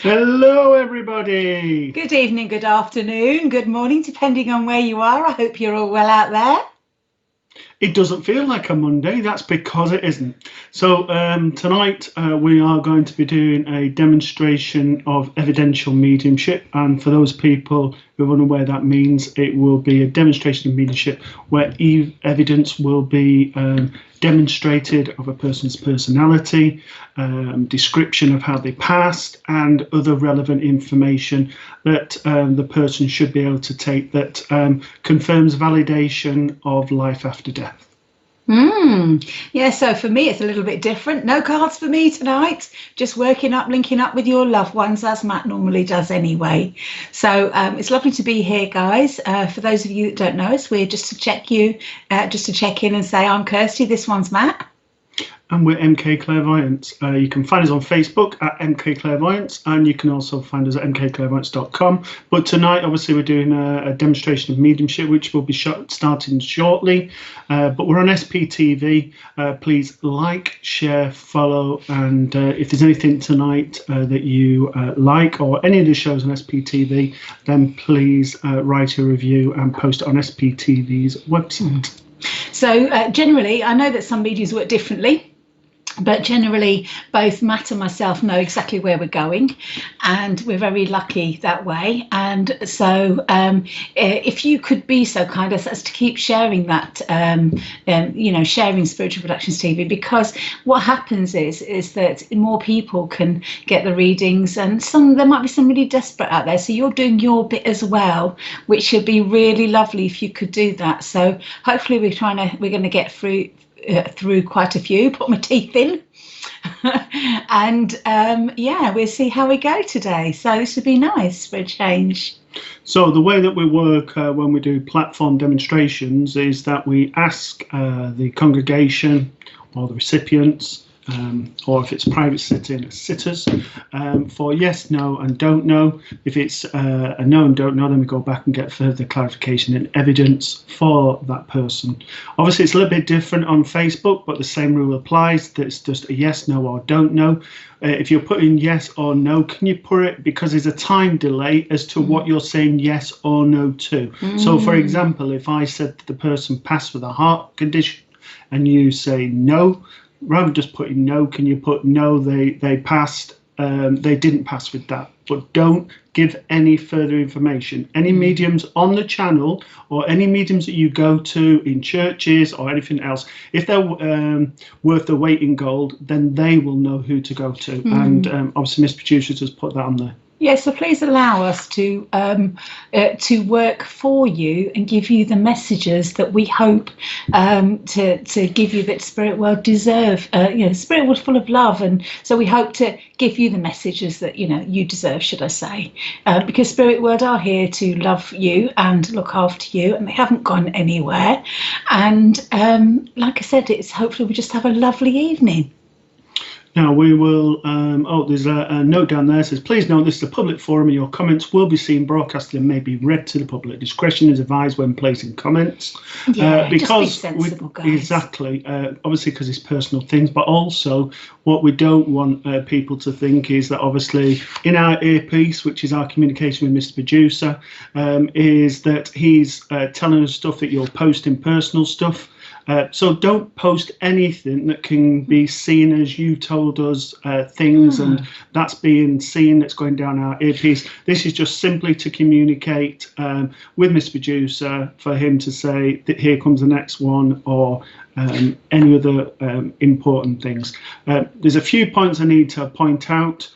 Hello, everybody. Good evening, good afternoon, good morning, depending on where you are. I hope you're all well out there. It doesn't feel like a Monday, that's because it isn't. So tonight we are going to be doing a demonstration of evidential mediumship, and for those people who are unaware that means, it will be a demonstration of mediumship where evidence will be demonstrated of a person's personality, description of how they passed, and other relevant information that the person should be able to take that confirms validation of life after death. Yeah, so for me, it's a little bit different. No cards for me tonight. Just linking up with your loved ones, as Matt normally does anyway. So it's lovely to be here, guys. For those of you that don't know us, we're just to check in and say, I'm Kirsty, this one's Matt. And we're MK Clairvoyance. You can find us on Facebook at MK Clairvoyance, and you can also find us at mkclairvoyance.com. But tonight, obviously, we're doing a demonstration of mediumship, which will be starting shortly. But we're on SPTV. Please like, share, follow, and if there's anything tonight that you like, or any of the shows on SPTV, then please write a review and post it on SPTV's website. So generally, I know that some mediums work differently. But generally, both Matt and myself know exactly where we're going, and we're very lucky that way. And so if you could be so kind as to keep sharing that, sharing Spiritual Productions TV, because what happens is that more people can get the readings, and there might be some really desperate out there. So you're doing your bit as well, which would be really lovely if you could do that. So hopefully we're going to get through quite a few, put my teeth in, and we'll see how we go today. So this would be nice for a change. So the way that we work when we do platform demonstrations is that we ask the congregation or the recipients, or if it's private sitting, sitters, for yes, no, and don't know. If it's a no and don't know, then we go back and get further clarification and evidence for that person. Obviously, it's a little bit different on Facebook, but the same rule applies. That it's just a yes, no, or don't know. If you're putting yes or no, can you put it, because there's a time delay as to what you're saying yes or no to. So, for example, if I said the person passed with a heart condition and you say no, rather than just putting no, can you put no, they passed, they didn't pass with that, but don't give any further information. Any mediums on the channel or any mediums that you go to in churches or anything else, if they're worth their weight in gold, then they will know who to go to. And obviously Miss Producer just put that on there. Yeah, so please allow us to work for you and give you the messages that we hope to give you, that spirit world deserve. Spirit world full of love, and so we hope to give you the messages that you deserve, should I say? Because spirit world are here to love you and look after you, and they haven't gone anywhere. And like I said, it's hopefully we just have a lovely evening. Now we will, there's a note down there that says, please note this is a public forum and your comments will be seen, broadcasted and may be read to the public. Discretion is advised when placing comments. Yeah, because just be sensible, guys. Exactly, obviously because it's personal things, but also what we don't want people to think is that obviously in our earpiece, which is our communication with Mr. Producer, is that he's telling us stuff that you're posting personal stuff. So don't post anything that can be seen as you told us things, and that's being seen, that's going down our earpiece. This is just simply to communicate with Mr. Producer for him to say that here comes the next one, or any other important things. There's a few points I need to point out.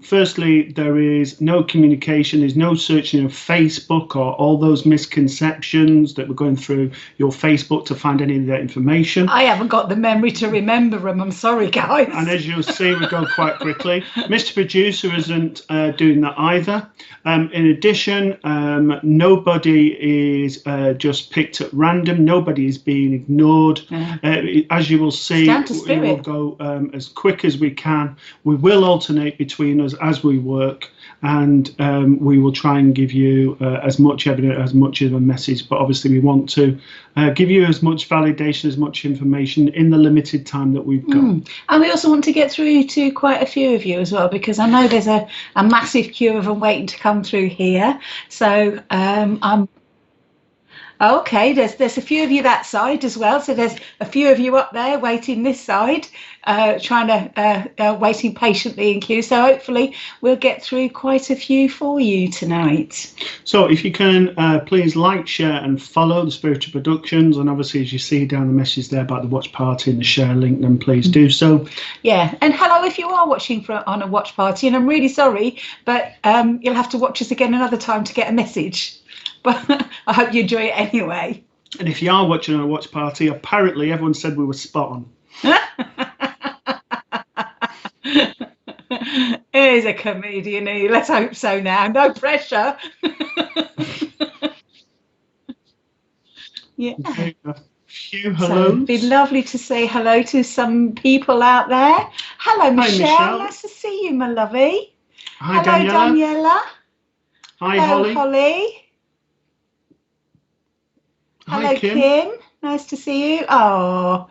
Firstly, there is no communication, there's no searching of Facebook or all those misconceptions that we're going through your Facebook to find any of that information. I haven't got the memory to remember them, I'm sorry, guys. And as you'll see, we go quite quickly. Mr. Producer isn't doing that either. In addition, nobody is just picked at random, nobody is being ignored. As you will see, we will go as quick as we can. We will alternate between between us as we work, and we will try and give you as much evidence, as much of a message. But obviously, we want to give you as much validation, as much information in the limited time that we've got. And we also want to get through to quite a few of you as well, because I know there's a massive queue of them waiting to come through here. So I'm okay. There's a few of you that side as well. So there's a few of you up there waiting this side, waiting patiently in queue. So hopefully we'll get through quite a few for you tonight. So if you can please like, share and follow the Spiritual Productions, and obviously as you see down the message there about the watch party and the share link, then please do so. Yeah, and hello if you are watching on a watch party, and I'm really sorry, but you'll have to watch us again another time to get a message. But I hope you enjoy it anyway. And if you are watching on a watch party, apparently everyone said we were spot on. He's a comedian. Let's hope so now. No pressure. Yeah. Okay, a few hellos. So it'd be lovely to say hello to some people out there. Hello, Michelle. Hi, Michelle. Nice to see you, my lovey. Hi, hello, Daniela. Hi, hello, Holly. Hello, Hi, Kim. Nice to see you. Oh,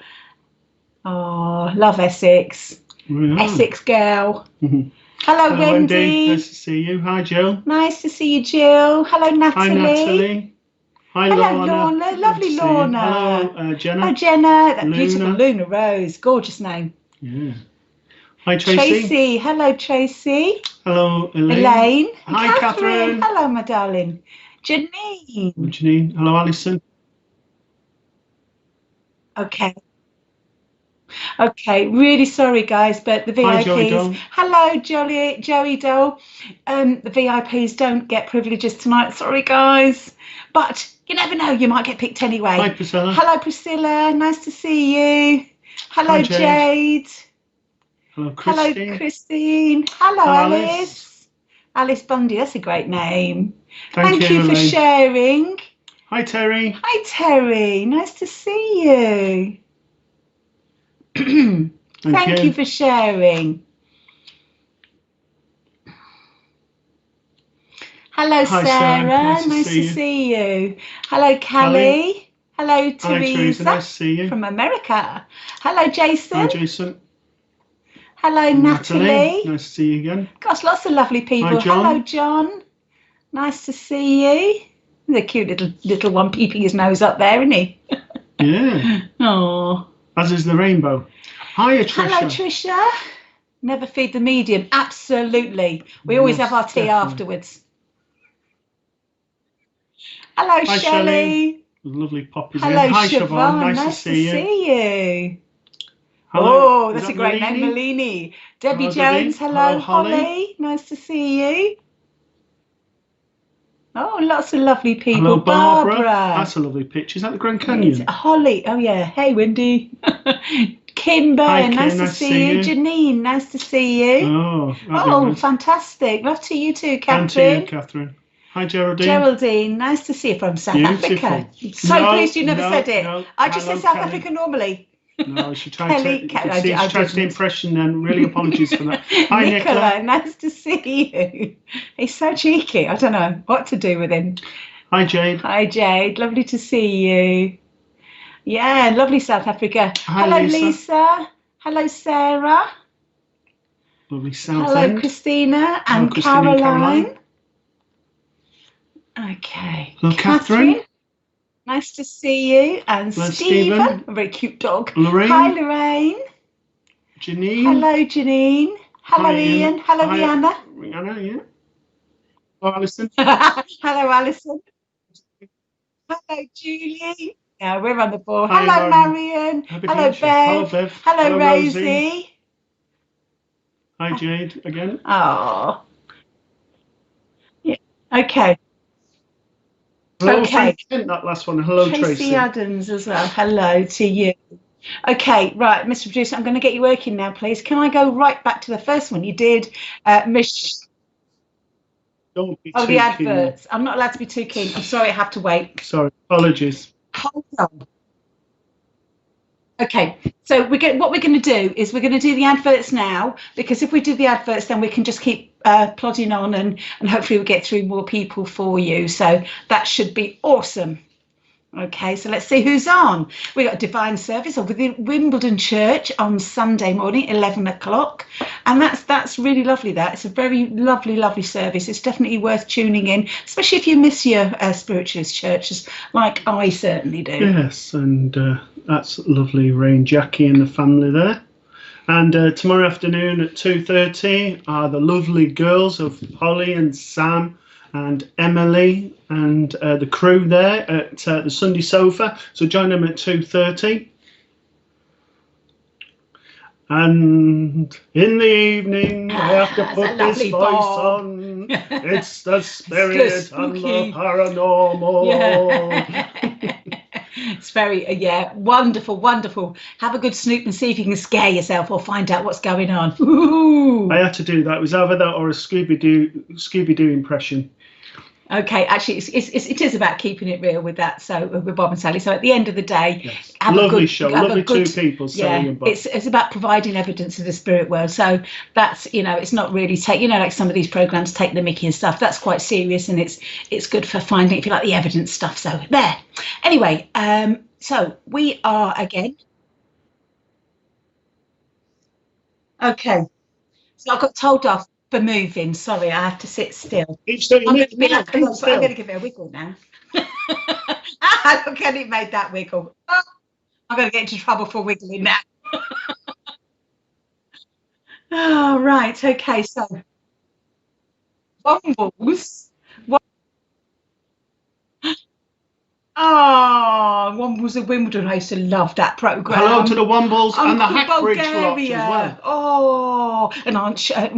love Essex. Yeah. Essex girl. Hello, Hello, Wendy. Nice to see you. Hi, Jill. Nice to see you, Jill. Hello, Natalie. Hi, Natalie. Hi, Hello, Lorna. Lovely Lorna. Hello, Jenna. Hi, Jenna. That Luna. beautiful Luna Rose. Gorgeous name. Yeah. Hi, Tracy. Tracy. Hello, Tracy. Hello, Elaine. Elaine. Hi, Catherine. Hello, my darling. Janine. Janine. Hello, Alison. Okay, really sorry guys, but the Hi, Joey VIPs. Dole. Hello, Joey Dole. The VIPs don't get privileges tonight. Sorry guys, but you never know. You might get picked anyway. Hi, Priscilla. Hello, Priscilla. Nice to see you. Hello, Hi, Jade. Hello, Christine. Hello, Christine. Hello, Hi, Alice. Alice Bundy. That's a great name. Thank you for Elaine. sharing. Hi, Terry. Hi, Terry. Nice to see you. Thank you for sharing. Hello, Hi, Sarah. Nice to see you. Hello, Callie. Hello, Teresa. Nice to see you. From America. Hello, Jason. Hi, Jason. Hello, Natalie. Nice to see you again. Gosh, lots of lovely people. Hi, John. Hello, John. Nice to see you. He's a cute little one peeping his nose up there, isn't he? Yeah. Oh. As is the rainbow. Hi, Tricia. Hello, Tricia. Never feed the medium. Absolutely. We always have our tea afterwards. Hello, Hi, Shelley. Lovely poppies. Hello, Hi, Siobhan. Nice to see you. Hello. Oh, that's a great name, Malini. Debbie Hello, Jones. Debbie. Hello, Holly. Holly. Nice to see you. Oh, lots of lovely people. Hello, Barbara. Barbara. That's a lovely picture. Is that the Grand Canyon? Holly. Oh, yeah. Hey, Wendy. Kimber. Hi, Kim. Nice to see you. Janine. Nice to see you. Oh, nice. Fantastic. Love to you too, Catherine. And to you, Catherine. Hi, Geraldine. Geraldine, nice to see you from South Africa. So pleased you never said it. I just said South Africa normally. No, she tried the impression then. Really apologies for that. Hi, Nicola. Nice to see you. He's so cheeky. I don't know what to do with him. Hi, Jade. Hi, Jade. Lovely to see you. Yeah, lovely South Africa. Hi, hello, Lisa. Hello, Sarah. Lovely South Hello, End. Christina and Caroline. Okay. Hello, Catherine. Nice to see you. And Stephen, a very cute dog. Lorraine. Hi, Lorraine. Janine. Hello, Janine. Hello, Ian. Hello, Rihanna. Rihanna, yeah. Hello, Alison. Hello, Alison. Hello, Julie. Yeah, we're on the board. Hi, hello, Lauren. Marion. Happy Hello, Bev. Bev. Hello, Rosie. Hi, Jade, again. Oh. Yeah. Okay. Hello, okay. That last one. Hello, Tracy. Adams as well. Hello to you. Okay, right, Mr. Producer, I'm going to get you working now, please. Can I go right back to the first one you did, Miss? Don't be too the adverts. Keen. I'm not allowed to be too keen. I'm sorry, I have to wait. Sorry, apologies. Hold on. Okay, so what we're going to do is we're going to do the adverts now, because if we do the adverts, then we can just keep plodding on, and hopefully we'll get through more people for you. So that should be awesome. Okay, so let's see who's on. We got a divine service over the Wimbledon Church on Sunday morning, 11 o'clock, and that's really lovely. It's a very lovely service. It's definitely worth tuning in, especially if you miss your spiritualist churches, like I certainly do. Yes, and that's lovely, Ray and Jackie and the family there. And tomorrow afternoon at 2:30 are the lovely girls of Holly and Sam and Emily and the crew there at the Sunday Sofa. So join them at 2:30. And in the evening, I have to put this voice on. It's the spirit and the paranormal. Yeah. It's very, wonderful. Have a good snoop and see if you can scare yourself or find out what's going on. Ooh. I had to do that. It was either that or a Scooby-Doo impression. Okay, actually, it is about keeping it real with that. So with Bob and Sally. So at the end of the day, yes. Lovely show, lovely two people. Sally and Bob. It's about providing evidence of the spirit world. So that's, it's not really like some of these programs take the mickey and stuff. That's quite serious, and it's good for finding, if you like, the evidence stuff. So there. Anyway, so we are again. Okay, so I got told off for moving. Sorry, I have to sit still. I'm going to give it a wiggle now. Look at it, made that wiggle. Oh, I'm going to get into trouble for wiggling now. Oh, right. Okay, so Wombles. Oh, Wombles of Wimbledon. I used to love that programme. Hello to the Wombles and the Hackbridge lot as well. Oh, and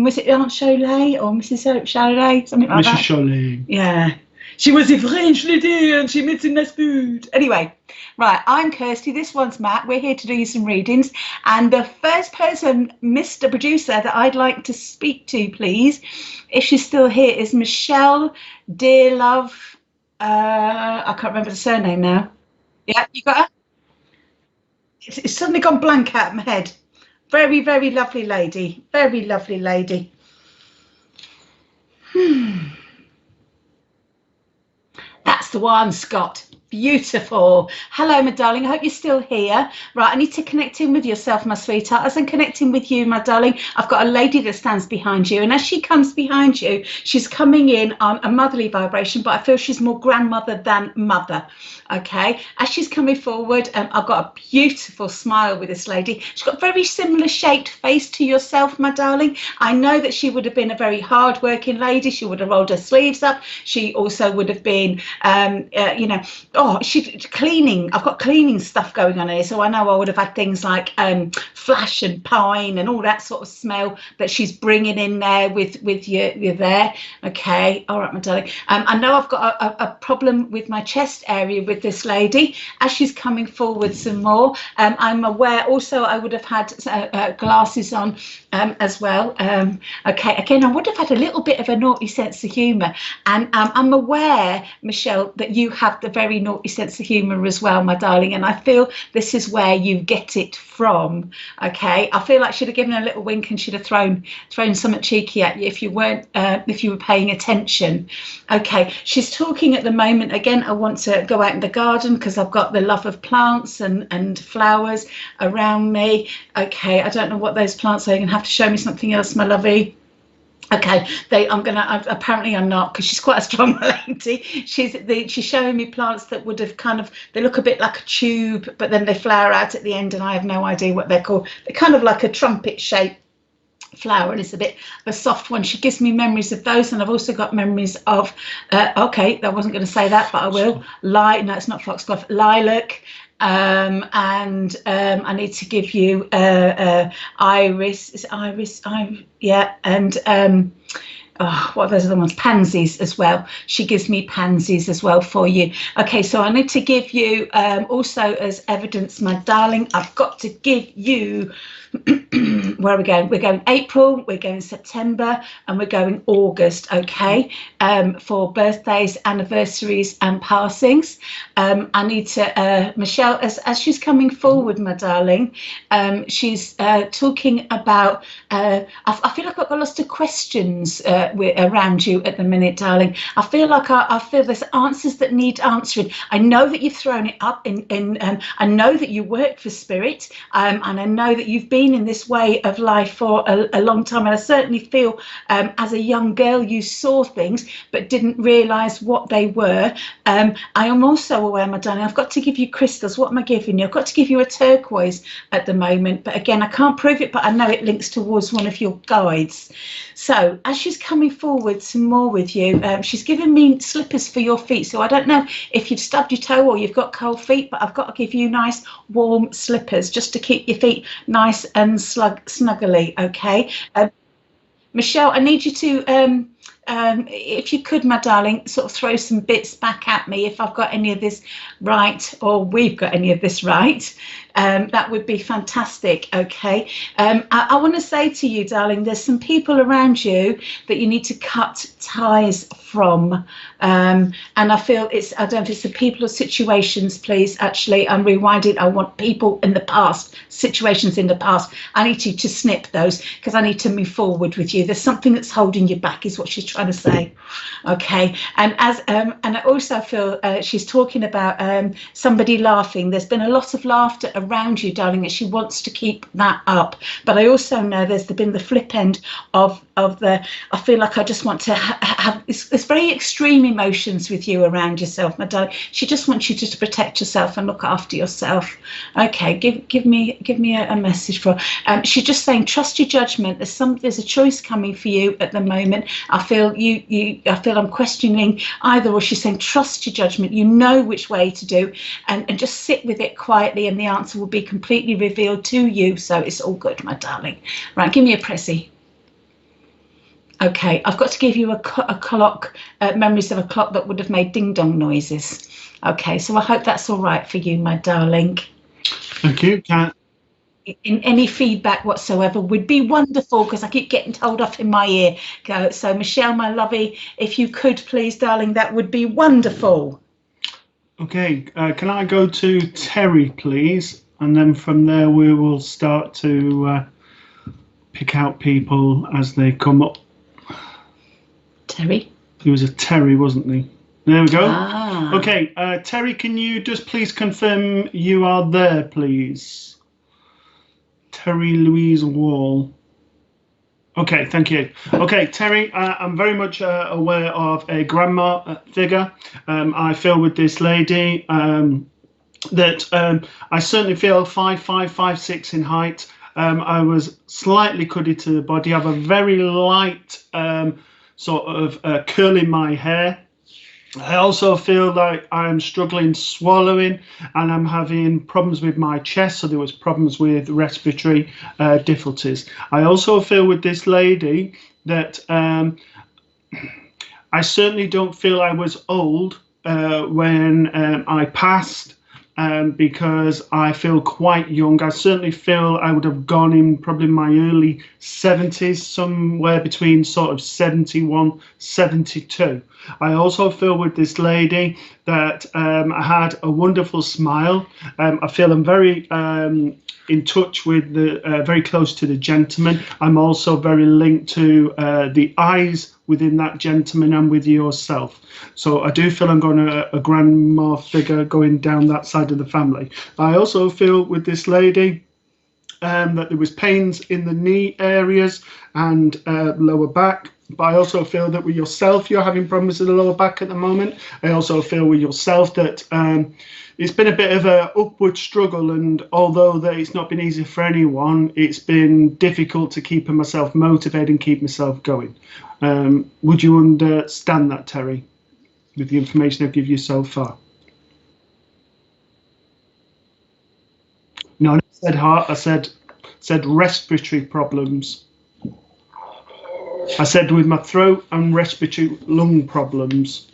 was it Aunt Cholet or Mrs. Cholet? Something like that. Mrs. Cholet. Yeah. She was a French lady and she made some nice food. Anyway, right, I'm Kirsty. This one's Matt. We're here to do you some readings. And the first person, Mr. Producer, that I'd like to speak to, please, if she's still here, is Michelle Dearlove. I can't remember the surname now. Yeah, you got her? It's suddenly gone blank out of my head. Very, very lovely lady. Very lovely lady. That's the one, Scott. Beautiful. Hello, my darling. I hope you're still here. Right, I need to connect in with yourself, my sweetheart. As I'm connecting with you, my darling, I've got a lady that stands behind you. And as she comes behind you, she's coming in on a motherly vibration, but I feel she's more grandmother than mother. Okay. As she's coming forward, I've got a beautiful smile with this lady. She's got a very similar shaped face to yourself, my darling. I know that she would have been a very hard-working lady. She would have rolled her sleeves up. She also would have been, she's cleaning. I've got cleaning stuff going on here, so I know I would have had things like flash and pine and all that sort of smell that she's bringing in there with you there. Okay, all right, my darling. I know I've got a problem with my chest area with this lady. As she's coming forward some more, I'm aware also I would have had glasses on as well. Okay, again, I would have had a little bit of a naughty sense of humour, and I'm aware, Michelle, that you have the very naughty sense of humour as well, my darling, and I feel this is where you get it from. Okay, I feel like she'd have given a little wink and she'd have thrown something cheeky at you if you were paying attention. Okay, she's talking at the moment. Again, I want to go out in the garden because I've got the love of plants and flowers around me. Okay, I don't know what those plants are. You're gonna have to show me something else, my lovey. Okay, apparently I'm not, because she's quite a strong lady. She's showing me plants that would have they look a bit like a tube, but then they flower out at the end, and I have no idea what they're called. They're kind of like a trumpet shape flower, and it's a bit of a soft one. She gives me memories of those, and I've also got memories of okay, I wasn't going to say that, but I will. No, it's not foxglove, lilac. And I need to give you iris. Is it iris? Yeah, and what are those other ones? Pansies as well. She gives me pansies as well for you. Okay, so I need to give you also as evidence, my darling, I've got to give you where are we going? We're going April, we're going September, and we're going August, okay, for birthdays, anniversaries, and passings. I need to, Michelle, as she's coming forward, my darling, she's talking about, I feel like I've got lots of questions around you at the minute, darling. I feel like I feel there's answers that need answering. I know that you've thrown it up I know that you work for Spirit, and I know that you've been in this way of life for a long time, and I certainly feel as a young girl you saw things but didn't realise what they were. I am also aware, my darling, I've got to give you crystals. What am I giving you? I've got to give you a turquoise at the moment, but again I can't prove it, but I know it links towards one of your guides. So as she's coming forward some more with you, she's given me slippers for your feet, so I don't know if you've stubbed your toe or you've got cold feet, but I've got to give you nice warm slippers just to keep your feet nice and snuggly, okay? Michelle, I need you to, if you could, my darling, sort of throw some bits back at me if I've got any of this right, or we've got any of this right. That would be fantastic, okay? I want to say to you, darling, there's some people around you that you need to cut ties from. And I feel I don't know if it's the people or situations, please. Actually, I'm rewinding. I want people in the past, situations in the past. I need you to snip those because I need to move forward with you. There's something that's holding you back, is what she's trying to say. Okay. And and I also feel she's talking about somebody laughing. There's been a lot of laughter around you, darling, and she wants to keep that up. But I also know there's been the flip end of the, I feel like I just want to have it's very extreme emotions with you around yourself, my darling. She just wants you to protect yourself and look after yourself. Okay, give me a message for she's just saying trust your judgment. There's a choice coming for you at the moment. I feel I feel I'm questioning either, or she's saying trust your judgment. You know which way to do, and just sit with it quietly, and the answer will be completely revealed to you. So it's all good, my darling. Right, give me a pressy. Okay, I've got to give you a clock, memories of a clock that would have made ding-dong noises. Okay, so I hope that's all right for you, my darling. Thank you, Kat. In any feedback whatsoever would be wonderful, because I keep getting told off in my ear. So Michelle, my lovey, if you could please, darling, that would be wonderful. Okay, can I go to Terry, please? And then from there we will start to pick out people as they come up. Terry? He was a Terry, wasn't he? There we go. Ah. Okay, Terry, can you just please confirm you are there, please? Terry Louise Wall. Okay, thank you. Okay, Terry, I'm very much aware of a grandma figure. I feel with this lady that I certainly feel 5'5", 5'6" in height. I was slightly cuddy to the body. I have a very light sort of curl in my hair. I also feel like I'm struggling swallowing, and I'm having problems with my chest, so there was problems with respiratory difficulties. I also feel with this lady that I certainly don't feel I was old when I passed, because I feel quite young. I certainly feel I would have gone in probably my early 70s, somewhere between sort of 71, 72. I also feel with this lady that I had a wonderful smile. I feel I'm very in touch with very close to the gentleman. I'm also very linked to the eyes within that gentleman and with yourself. So I do feel I'm going a grandma figure going down that side of the family. I also feel with this lady that there was pains in the knee areas and lower back. But I also feel that with yourself, you're having problems with the lower back at the moment. I also feel with yourself that it's been a bit of an upward struggle, and although that it's not been easy for anyone, it's been difficult to keep myself motivated and keep myself going. Would you understand that, Terry, with the information I've given you so far? No, I said heart. I said respiratory problems. I said with my throat and respiratory lung problems.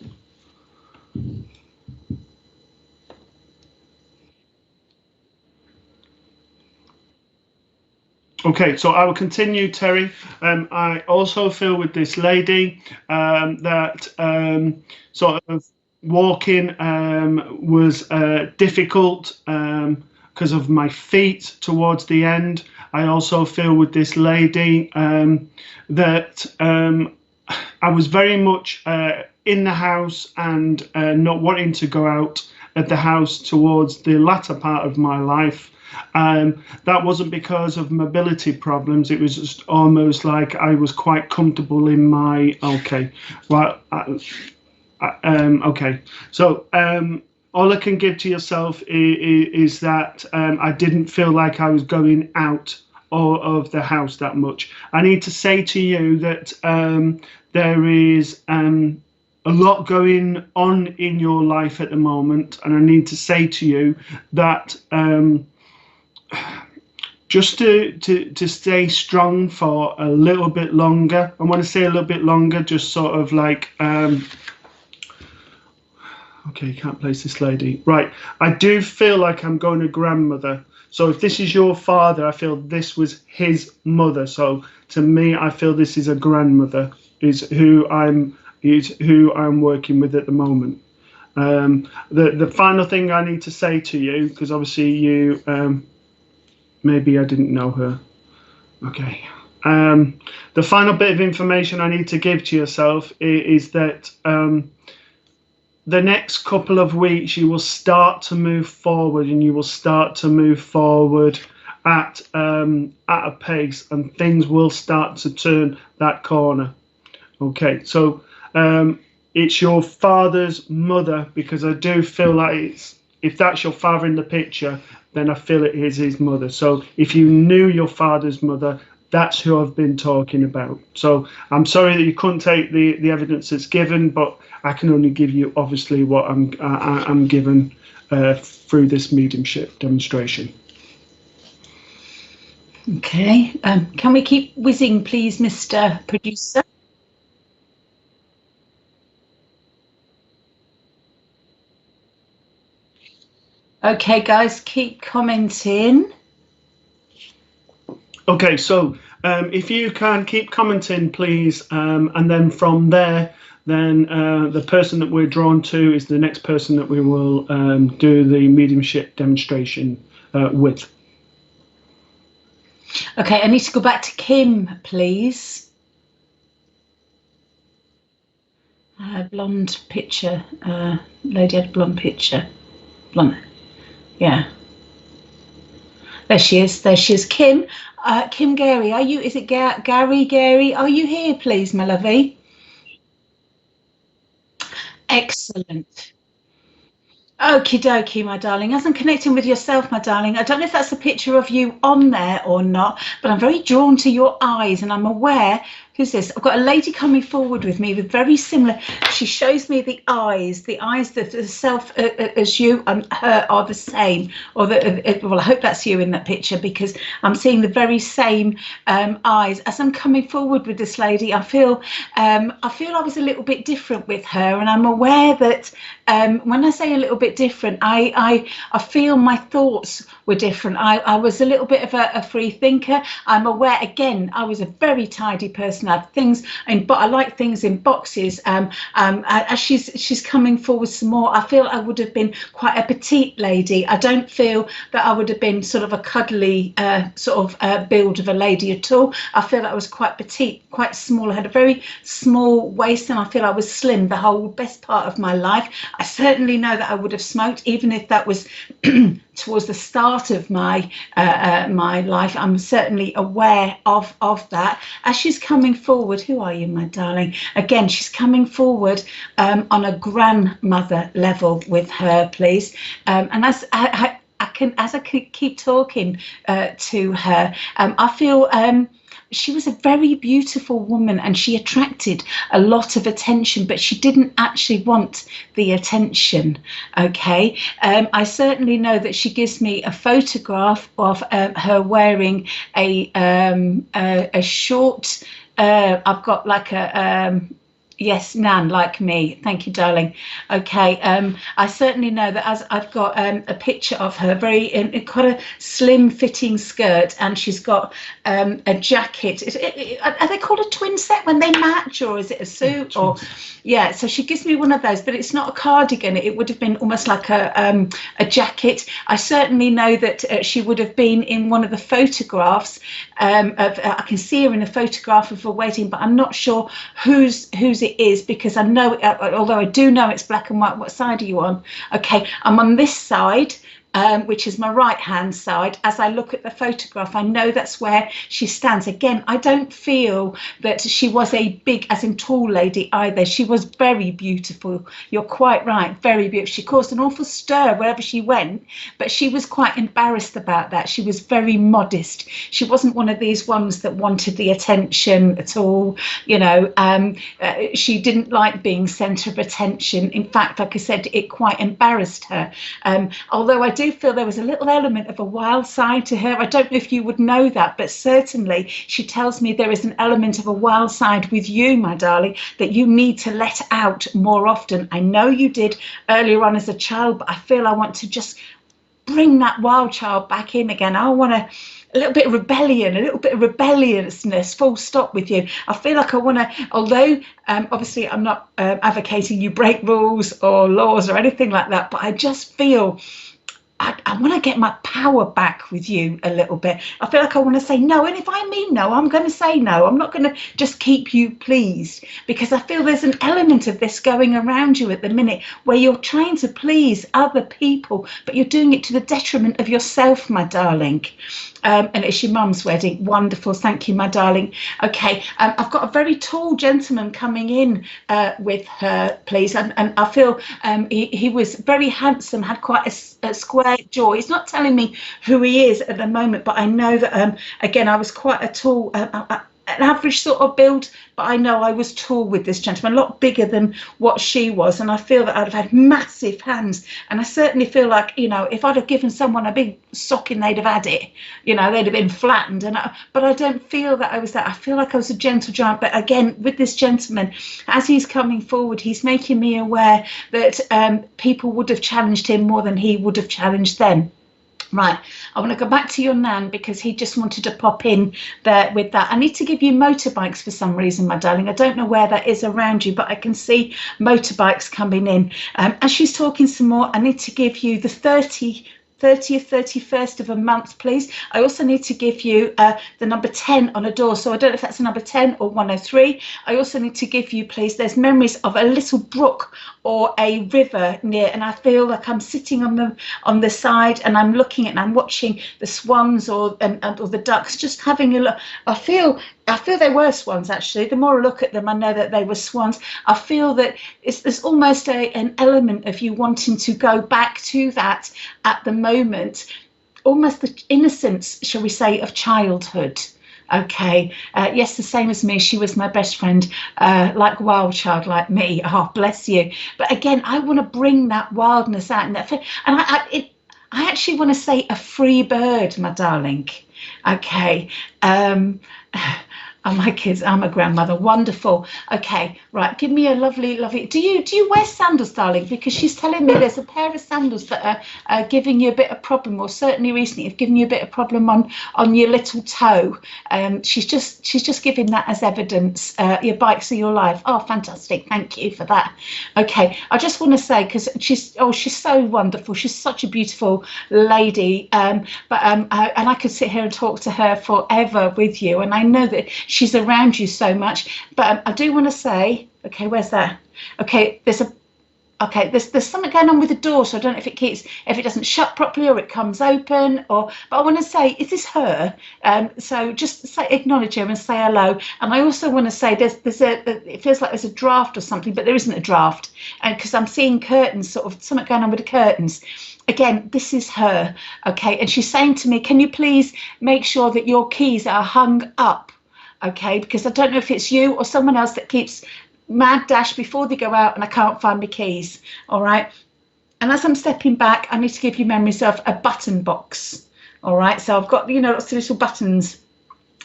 Okay, so I will continue, Terry. I also feel with this lady that sort of walking was difficult because of my feet towards the end. I also feel with this lady that I was very much in the house and not wanting to go out of the house towards the latter part of my life. That wasn't because of mobility problems. It was just almost like I was quite comfortable in my okay. Well, okay. So all I can give to yourself is that I didn't feel like I was going out of the house that much. I need to say to you that there is a lot going on in your life at the moment, and I need to say to you that just to stay strong for a little bit longer. I want to say a little bit longer, just sort of like okay, can't place this lady. Right, I do feel like I'm going to grandmother. So if this is your father, I feel this was his mother. So to me, I feel this is a grandmother, is who I'm working with at the moment. The final thing I need to say to you, because obviously you maybe I didn't know her. Okay. The final bit of information I need to give to yourself is that the next couple of weeks you will start to move forward, and you will start to move forward at a pace, and things will start to turn that corner. Okay, so it's your father's mother, because I do feel like if that's your father in the picture, then I feel it is his mother. So if you knew your father's mother, that's who I've been talking about. So I'm sorry that you couldn't take the evidence that's given, but I can only give you obviously what I'm given through this mediumship demonstration. Okay, can we keep whizzing, please, Mr. Producer? Okay, guys, keep commenting. Okay, so if you can keep commenting, please, and then from there, then the person that we're drawn to is the next person that we will do the mediumship demonstration with. Okay, I need to go back to Kim, please. Blonde picture. Lady had a blonde picture. Blonde. Yeah. There she is. There she is. Kim. Kim Gary, are you? Is it Gary? Are you here, please, my lovey? Excellent. Okie dokie, my darling. As I'm connecting with yourself, my darling, I don't know if that's a picture of you on there or not, but I'm very drawn to your eyes, and I'm aware. Who's this? I've got a lady coming forward with me with very similar. She shows me the eyes that the self as you and her are the same. Or well, I hope that's you in that picture, because I'm seeing the very same eyes. As I'm coming forward with this lady, I feel I was a little bit different with her, and I'm aware that when I say a little bit different, I feel my thoughts were different. I was a little bit of a free thinker. I'm aware, again, I was a very tidy person. I have things, but I like things in boxes. As she's coming forward some more, I feel I would have been quite a petite lady. I don't feel that I would have been sort of a cuddly build of a lady at all. I feel I was quite petite, quite small. I had a very small waist, and I feel I was slim the whole best part of my life. I certainly know that I would have smoked, even if that was towards the start of my my life. I'm certainly aware of that. As she's coming forward, who are you, my darling? Again, she's coming forward on a grandmother level with her, please. And as I keep talking to her, I feel she was a very beautiful woman, and she attracted a lot of attention, but she didn't actually want the attention. Okay, I certainly know that she gives me a photograph of her wearing a short I've got like a yes, Nan, like me. Thank you, darling. Okay, I certainly know that as I've got a picture of her, very in quite a slim fitting skirt, and she's got a jacket. Are they called a twin set when they match, or is it a suit? Or yeah, so she gives me one of those, but it's not a cardigan. It would have been almost like a jacket. I certainly know that she would have been in one of the photographs. I can see her in a photograph of a wedding, but I'm not sure whose it is, because I know, although I do know it's black and white. What side are you on? Okay, I'm on this side, which is my right hand side. As I look at the photograph, I know that's where she stands. Again, I don't feel that she was a big, as in tall lady either. She was very beautiful. You're quite right, very beautiful. She caused an awful stir wherever she went, but she was quite embarrassed about that. She was very modest. She wasn't one of these ones that wanted the attention at all. You know, she didn't like being centre of attention. In fact, like I said, it quite embarrassed her. Although I do feel there was a little element of a wild side to her. I don't know if you would know that, but certainly she tells me there is an element of a wild side with you, my darling, that you need to let out more often. I know you did earlier on as a child, but I feel I want to just bring that wild child back in again. I want a little bit of rebellion, a little bit of rebelliousness, full stop with you. I feel like I want to, although obviously I'm not advocating you break rules or laws or anything like that, but I just feel I want to get my power back with you a little bit. I feel like I want to say no. And if I mean no, I'm going to say no. I'm not going to just keep you pleased, because I feel there's an element of this going around you at the minute where you're trying to please other people, but you're doing it to the detriment of yourself, my darling. And it's your mum's wedding. Wonderful. Thank you, my darling. Okay. I've got a very tall gentleman coming in with her, please. And I feel he was very handsome, had quite a square jaw. He's not telling me who he is at the moment, but I know that, again, I was quite a tall, an average sort of build, but I know I was tall with this gentleman, a lot bigger than what she was, and I feel that I'd have had massive hands, and I certainly feel like, you know, if I'd have given someone a big socking, they'd have had it, you know, they'd have been flattened, but I don't feel that I was that. I feel like I was a gentle giant, but again, with this gentleman, as he's coming forward, he's making me aware that people would have challenged him more than he would have challenged them. Right, I want to go back to your Nan, because he just wanted to pop in there with that. I need to give you motorbikes for some reason, my darling. I don't know where that is around you, but I can see motorbikes coming in. As she's talking some more, I need to give you the 30th, 31st of a month, please. I also need to give you the number 10 on a door. So I don't know if that's a number 10 or 103. I also need to give you, please, there's memories of a little brook or a river near, and I feel like I'm sitting on the side and I'm looking at and I'm watching the swans or the ducks, just having a look. I feel they were swans, actually. The more I look at them, I know that they were swans. I feel that there's almost an element of you wanting to go back to that at the moment, almost the innocence, shall we say, of childhood. Okay, yes, the same as me. She was my best friend, like wild child, like me. Oh, bless you. But again, I want to bring that wildness out, and I actually want to say a free bird, my darling. Okay. Oh, my kids, I'm a grandmother. Wonderful. Okay, right. Give me a lovely. Do you wear sandals, darling? Because she's telling me there's a pair of sandals that are giving you a bit of problem, or certainly recently have given you a bit of problem on your little toe. She's just giving that as evidence. Your bikes are your life. Oh, fantastic. Thank you for that. Okay, I just want to say, because she's so wonderful. She's such a beautiful lady. And I could sit here and talk to her forever with you, and I know that she's around you so much. But I do want to say, okay, where's that? Okay, there's something going on with the door, so I don't know if it doesn't shut properly or it comes open, but I want to say, is this her? So just acknowledge her and say hello. And I also want to say it feels like there's a draft or something, but there isn't a draft, and because I'm seeing curtains, sort of something going on with the curtains. Again, this is her, okay? And she's saying to me, can you please make sure that your keys are hung up? Okay, because I don't know if it's you or someone else that keeps mad dash before they go out and I can't find my keys. All right. And as I'm stepping back, I need to give you memories of a button box. All right. So I've got, lots of little buttons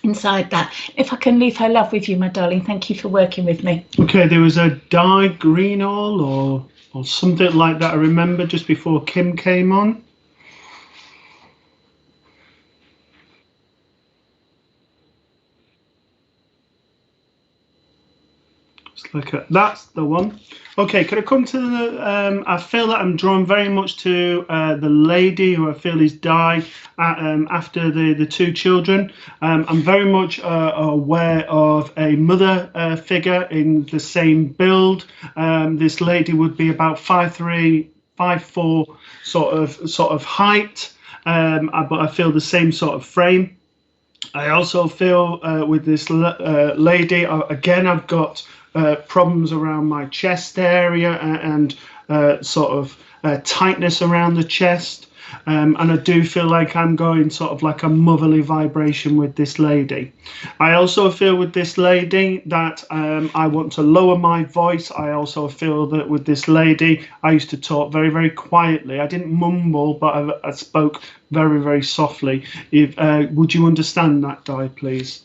inside that. If I can leave her love with you, my darling, thank you for working with me. Okay, there was a dye green or something like that, I remember, just before Kim came on. That's the one. Okay, can I come to the? I feel that I'm drawn very much to the lady who I feel is died after the two children. I'm very much aware of a mother figure in the same build. This lady would be about 5'3", 5'4", sort of height, but I feel the same sort of frame. I also feel with this lady, again, I've got problems around my chest area and sort of tightness around the chest. And I do feel like I'm going sort of like a motherly vibration with this lady. I also feel with this lady that I want to lower my voice. I also feel that with this lady, I used to talk very, very quietly. I didn't mumble, but I spoke very, very softly. Would you understand that, Di, please?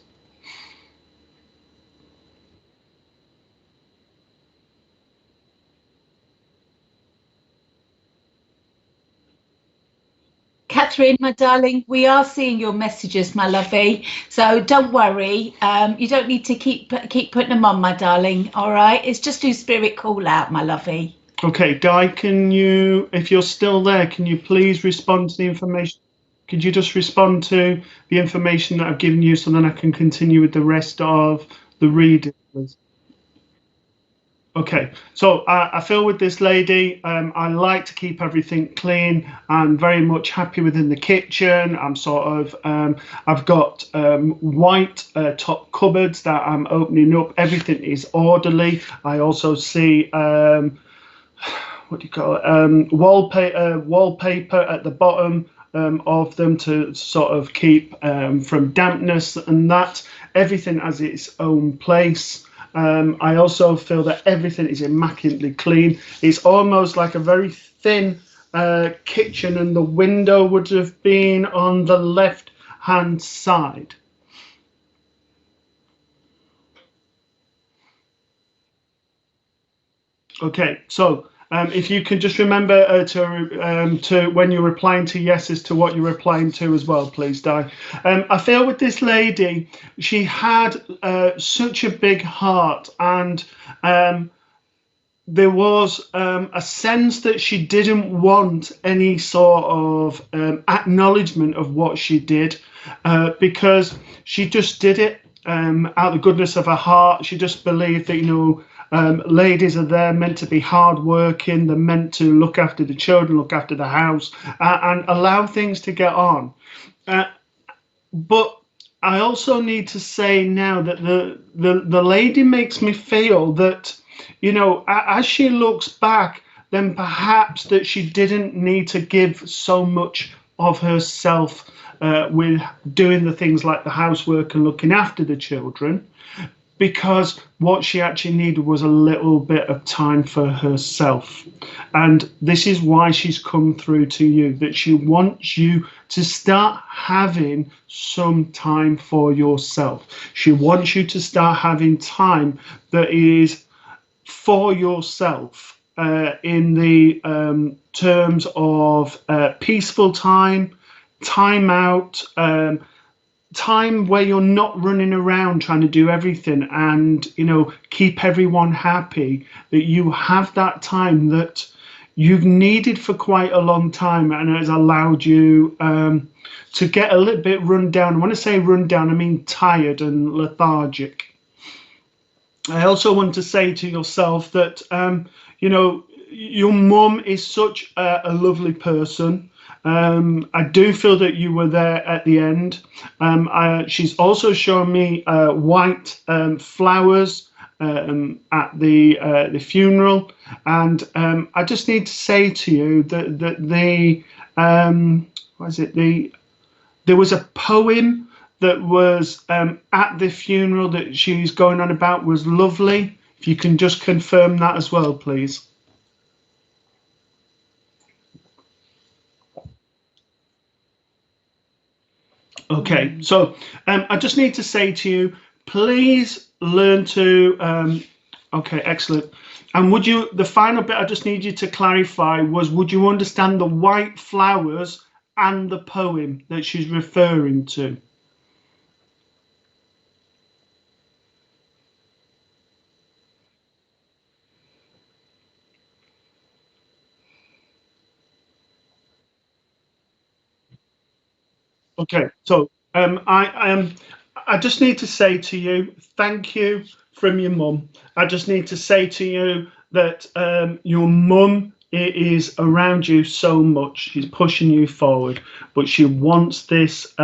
Catherine, my darling, we are seeing your messages, my lovey. So don't worry. You don't need to keep putting them on, my darling. All right. It's just do spirit call out, my lovey. Okay, Di, can you, if you're still there, can you please respond to the information? Could you just respond to the information that I've given you so then I can continue with the rest of the reading, please? Okay, so I feel with this lady, I like to keep everything clean. I'm very much happy within the kitchen. I'm sort of, I've got white top cupboards that I'm opening up. Everything is orderly. I also see, what do you call it, wallpaper at the bottom of them to sort of keep from dampness and that. Everything has its own place. I also feel that everything is immaculately clean. It's almost like a very thin kitchen, and the window would have been on the left hand side. Okay, so if you can just remember to when you're replying to yes as to what you're replying to as well, please, Di. I feel with this lady, she had such a big heart, and there was a sense that she didn't want any sort of acknowledgement of what she did because she just did it out of the goodness of her heart. She just believed that, ladies are there meant to be hardworking. They're meant to look after the children, look after the house, and allow things to get on. But I also need to say now that the lady makes me feel that, as she looks back, then perhaps that she didn't need to give so much of herself with doing the things like the housework and looking after the children, because what she actually needed was a little bit of time for herself. And this is why she's come through to you, that she wants you to start having some time for yourself. She wants you to start having time that is for yourself in the terms of peaceful time, time out, time where you're not running around trying to do everything and keep everyone happy, that you have that time that you've needed for quite a long time, and it has allowed you to get a little bit run down. When I say run down, I mean tired and lethargic. I also want to say to yourself that your mum is such a lovely person. I do feel that you were there at the end. She's also shown me white flowers at the funeral, and I just need to say to you that there was a poem that was at the funeral that she's going on about was lovely. If you can just confirm that as well, please. Okay, so I just need to say to you, please learn to. Okay, excellent. And would you? The final bit I just need you to clarify was: would you understand the white flowers and the poem that she's referring to? Okay, so I just need to say to you, thank you from your mum. I just need to say to you that your mum is around you so much. She's pushing you forward, but she wants this.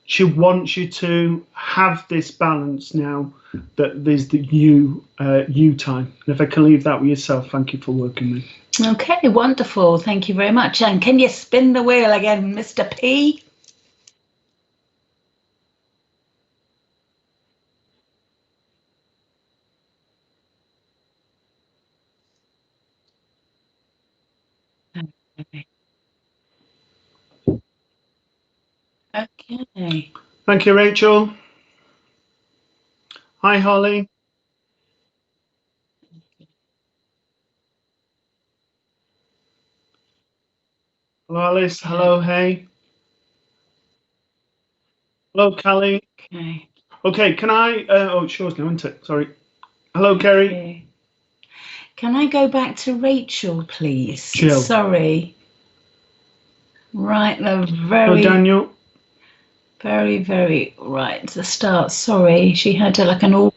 She wants you to have this balance now. That there's the you time. And if I can leave that with yourself, thank you for working with me. Okay, wonderful. Thank you very much. And can you spin the wheel again, Mr. P? Okay. Okay. Thank you, Rachel. Hi, Holly. Hello, Alice. Hello, hey. Hello, Callie. Okay. Okay, can I? Oh, it's yours now, isn't it? Sorry. Hello, Kerry. Can I go back to Rachel, please? Jill. Sorry. Right, the Hello, Daniel. very, very right to start. Sorry, she had like an all.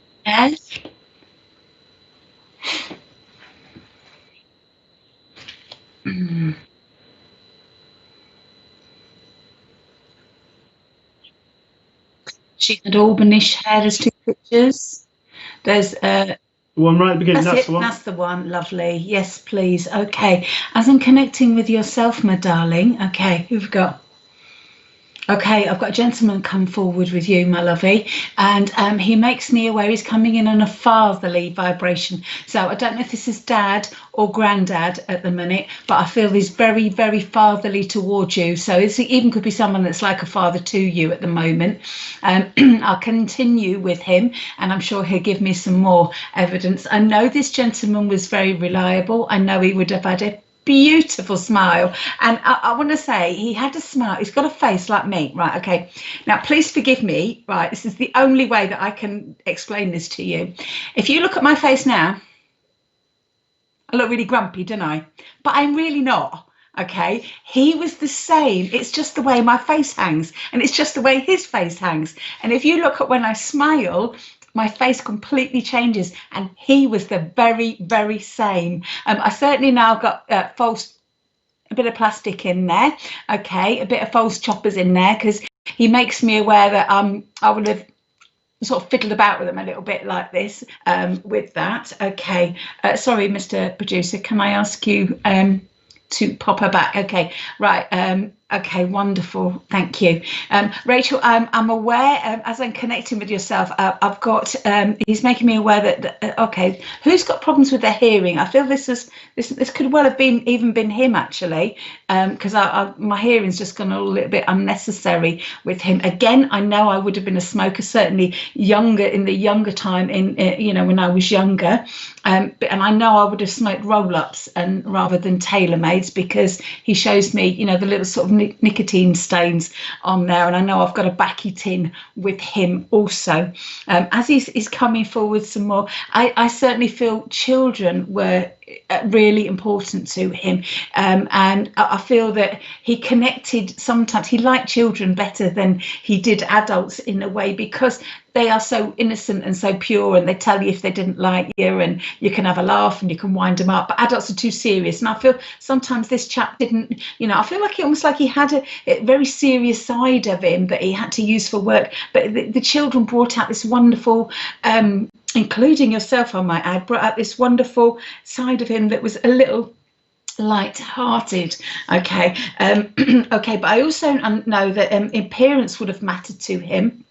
She had Albanish hair. There's two pictures. There's The one right at the beginning. That's it. the one. That's the one. Lovely. Yes, please. Okay. As I'm connecting with yourself, my darling. Okay, who've got? Okay, I've got a gentleman come forward with you, my lovey, and he makes me aware he's coming in on a fatherly vibration. So I don't know if this is dad or granddad at the minute, but I feel he's very, very fatherly towards you. So it even could be someone that's like a father to you at the moment. I'll continue with him, and I'm sure he'll give me some more evidence. I know this gentleman was very reliable. I know he would have had a beautiful smile, and I want to say he had a smile. He's got a face like me, right? Okay, now please forgive me, right? This is the only way that I can explain this to you. If you look at my face now, I look really grumpy, don't I? But I'm really not. Okay, he was the same. It's just the way my face hangs, and it's just the way his face hangs. And if you look at when I smile, my face completely changes, and he was the very, very same. I certainly now got a bit of plastic in there, okay, a bit of false choppers in there, because he makes me aware that I would have sort of fiddled about with them a little bit like this with that. Okay, sorry, Mr. Producer, can I ask you to pop her back? Okay, right. Okay, wonderful. Thank you. Rachel, I'm aware, as I'm connecting with yourself, I've got, he's making me aware that, okay, who's got problems with their hearing? I feel this could well have even been him, actually, because my hearing's just gone a little bit unnecessary with him. Again, I know I would have been a smoker, certainly in the younger time, when I was younger. And I know I would have smoked roll-ups and rather than tailor-mades, because he shows me, the little sort of nicotine stains on there, and I know I've got a backy tin with him also. As he's coming forward some more, I certainly feel children were really important to him, and I feel that he connected. Sometimes he liked children better than he did adults in a way, because they are so innocent and so pure, and they tell you if they didn't like you, and you can have a laugh and you can wind them up. But adults are too serious, and I feel sometimes this chap didn't. I feel like almost like he had a very serious side of him that he had to use for work. But the children brought out this wonderful, including yourself, I might add, brought out this wonderful side of him that was a little light-hearted. Okay, okay. But I also know that appearance would have mattered to him.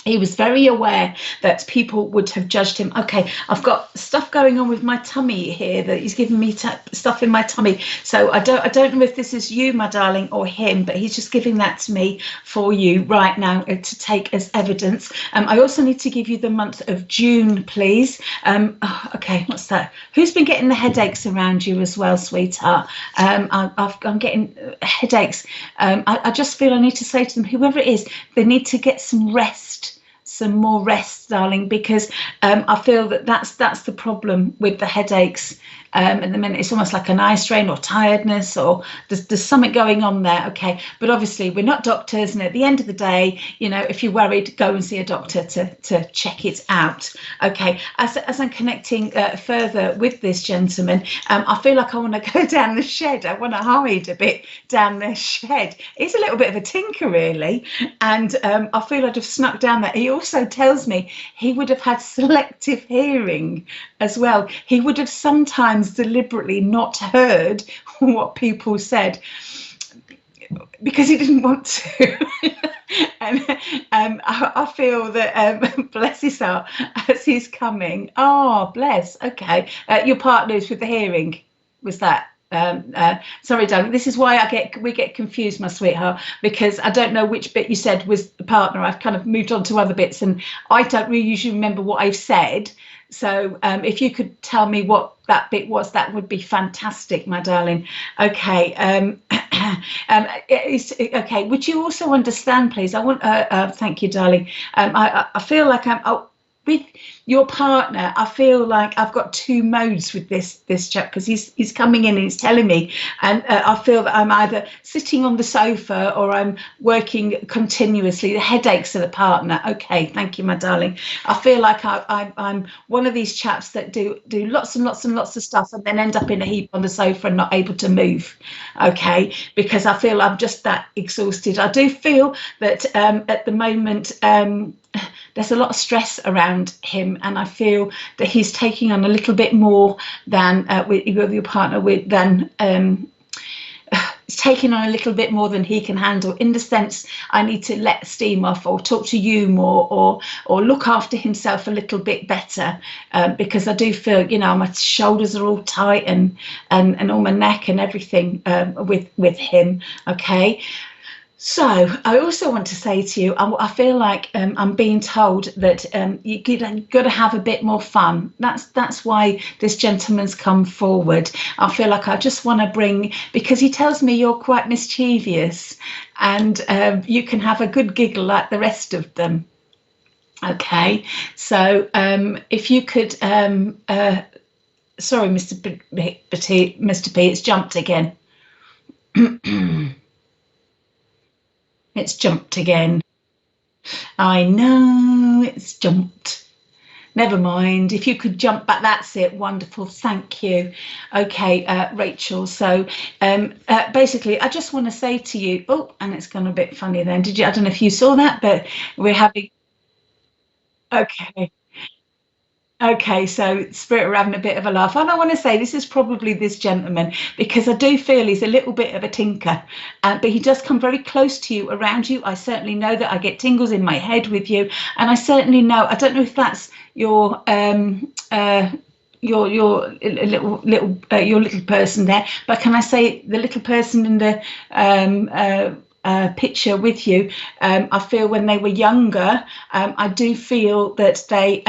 he was very aware that people would have judged him. Okay, I've got stuff going on with my tummy here, that he's giving me stuff in my tummy. So I don't know if this is you, my darling, or him, but he's just giving that to me for you right now to take as evidence. I also need to give you the month of June, please. Okay, what's that? Who's been getting the headaches around you as well, sweetheart? I'm getting headaches. I just feel I need to say to them, whoever it is, they need to get some rest. Some more rest, darling, because I feel that that's the problem with the headaches. At the minute, it's almost like an eye strain or tiredness, or there's something going on there. Okay, but obviously we're not doctors, and at the end of the day, you know, if you're worried, go and see a doctor to check it out. Okay, as I'm connecting further with this gentleman, I feel like I want to go down the shed. I want to hide a bit down the shed. He's a little bit of a tinker, really, and I feel I'd have snuck down there. He also tells me he would have had selective hearing as well. He would have sometimes deliberately not heard what people said because he didn't want to. And I feel that bless his heart, as he's coming. Oh, bless. Okay, your partner's with the hearing, was that? Sorry, darling. This is why we get confused, my sweetheart, because I don't know which bit you said was the partner. I've kind of moved on to other bits, and I don't really usually remember what I've said. So if you could tell me what that bit was, that would be fantastic, my darling. Okay. Okay. Would you also understand, please? I want. Thank you, darling. I feel like I'm. With your partner, I feel like I've got two modes with this chap, because he's coming in and he's telling me, and I feel that I'm either sitting on the sofa or I'm working continuously. The headaches of the partner. Okay, thank you, my darling. I feel like I'm one of these chaps that do lots and lots and lots of stuff and then end up in a heap on the sofa and not able to move. Okay, because I feel I'm just that exhausted. I do feel that at the moment there's a lot of stress around him, and I feel that he's taking on a little bit more than with your partner. He's taking on a little bit more than he can handle. In the sense, I need to let steam off, or talk to you more, or look after himself a little bit better, because I do feel, you know, my shoulders are all tight and all my neck and everything with him. Okay. So I also want to say to you, I feel like I'm being told that you've got to have a bit more fun. That's why this gentleman's come forward. I feel like I just want to bring, because he tells me you're quite mischievous, and you can have a good giggle like the rest of them. Okay, so if you could, sorry, Mr. P, it's jumped again. It's jumped again. I know, it's jumped. Never mind. If you could jump back, that's it. Wonderful. Thank you. Okay, Rachel. So basically, I just want to say to you, oh, and it's gone a bit funny then. Did you? I don't know if you saw that, but we're having. Okay. Okay, so Spirit are having a bit of a laugh. And I want to say this is probably this gentleman, because I do feel he's a little bit of a tinker, but he does come very close to you, around you. I certainly know that. I get tingles in my head with you, and I certainly know. I don't know if that's your little person there, but can I say the little person in the picture with you? I feel when they were younger, I do feel that they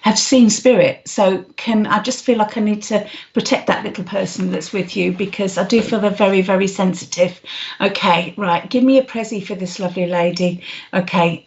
have seen spirit. So I just feel like I need to protect that little person that's with you, because I do feel they're very, very sensitive. Okay, right. Give me a prezi for this lovely lady. Okay.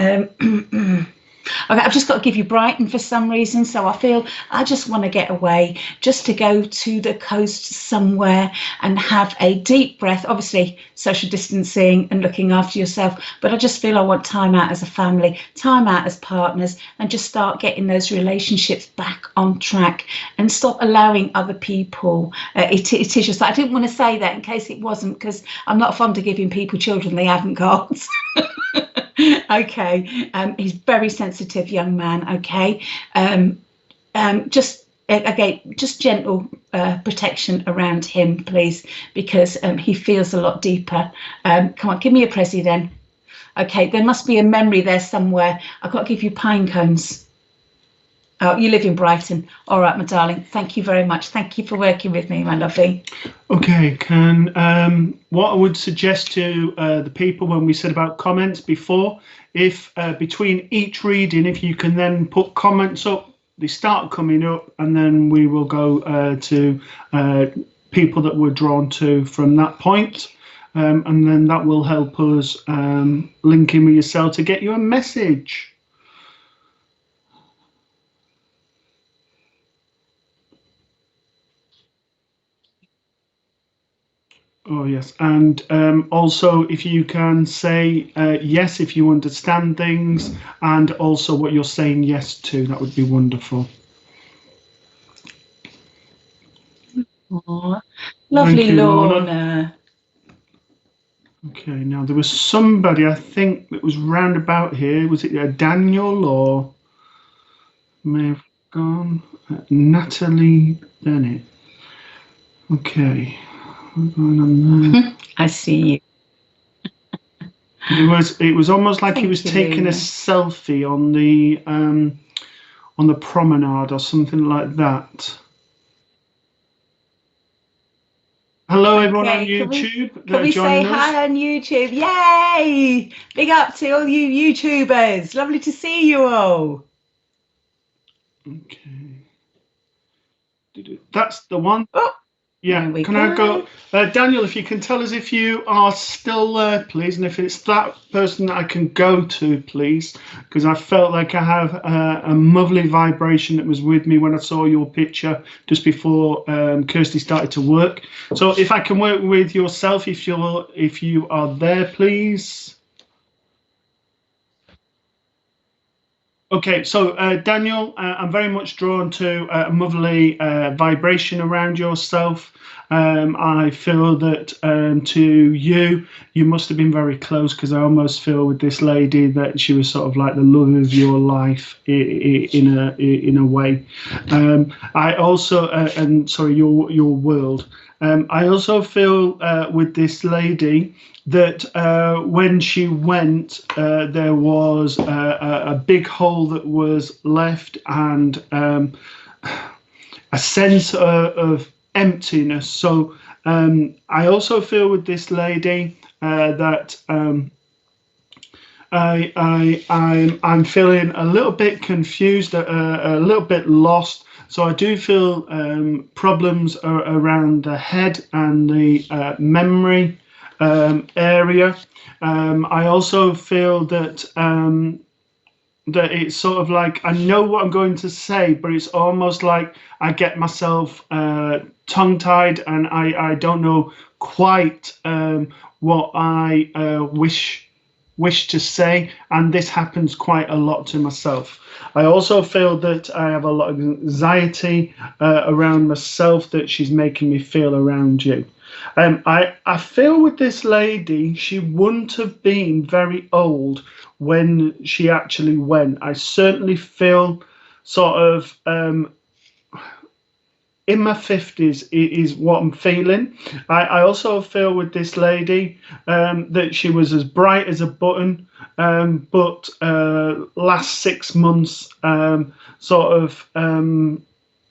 Okay, I've just got to give you Brighton for some reason, so I feel I just want to get away, just to go to the coast somewhere and have a deep breath. Obviously, social distancing and looking after yourself, but I just feel I want time out as a family, time out as partners, and just start getting those relationships back on track and stop allowing other people. It is just that I didn't want to say that in case it wasn't, because I'm not fond of giving people children they haven't got. Okay, he's very sensitive young man. Okay, just gentle protection around him, please, because he feels a lot deeper. Come on, give me a prezi then. Okay, there must be a memory there somewhere. I've got to give you pine cones. Oh, you live in Brighton. All right, my darling. Thank you very much. Thank you for working with me, my lovely. Okay, what I would suggest to the people when we said about comments before, if between each reading, if you can then put comments up, they start coming up, and then we will go to people that we're drawn to from that point. And then that will help us link in with yourself to get you a message. Oh, yes. And also, if you can say yes if you understand things, and also what you're saying yes to, that would be wonderful. Aww. Lovely you, Lorna. Okay, now there was somebody, I think, that was round about here. Was it Daniel, or may have gone? Natalie Bennett. Okay. What's going on there? I see you. It was almost like he was taking Luna. a selfie on the promenade or something like that. Hello, everyone on YouTube. Can we say hi on YouTube? Yay! Big up to all you YouTubers. Lovely to see you all. Okay. That's the one. Oh, yeah. Can I go? Daniel, if you can tell us if you are still there, please, and if it's that person that I can go to, please, because I felt like I have a lovely vibration that was with me when I saw your picture just before Kirsty started to work. So if I can work with yourself, if you are there, please. Okay, so Daniel, I'm very much drawn to a motherly vibration around yourself. I feel that to you must have been very close, because I almost feel with this lady that she was sort of like the love of your life in a way. I also, and sorry, your world. I also feel with this lady that when she went, there was a big hole that was left, and a sense of emptiness. So I also feel with this lady that I'm feeling a little bit confused, a little bit lost. So I do feel problems around the head and the memory area. I also feel that that it's sort of like, I know what I'm going to say, but it's almost like I get myself tongue-tied, and I don't know quite what I wish to say, and this happens quite a lot to myself. I also feel that I have a lot of anxiety around myself that she's making me feel around you. I feel with this lady, she wouldn't have been very old when she actually went. I certainly feel sort of in my 50s is what I'm feeling. I also feel with this lady that she was as bright as a button, but last 6 months sort of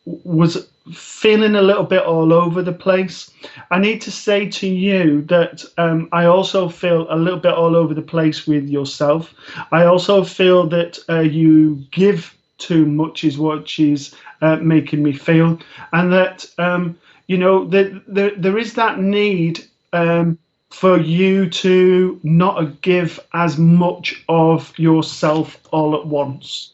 was feeling a little bit all over the place. I need to say to you that I also feel a little bit all over the place with yourself. I also feel that you give too much is what she's making me feel, and that you know that there is that need for you to not give as much of yourself all at once.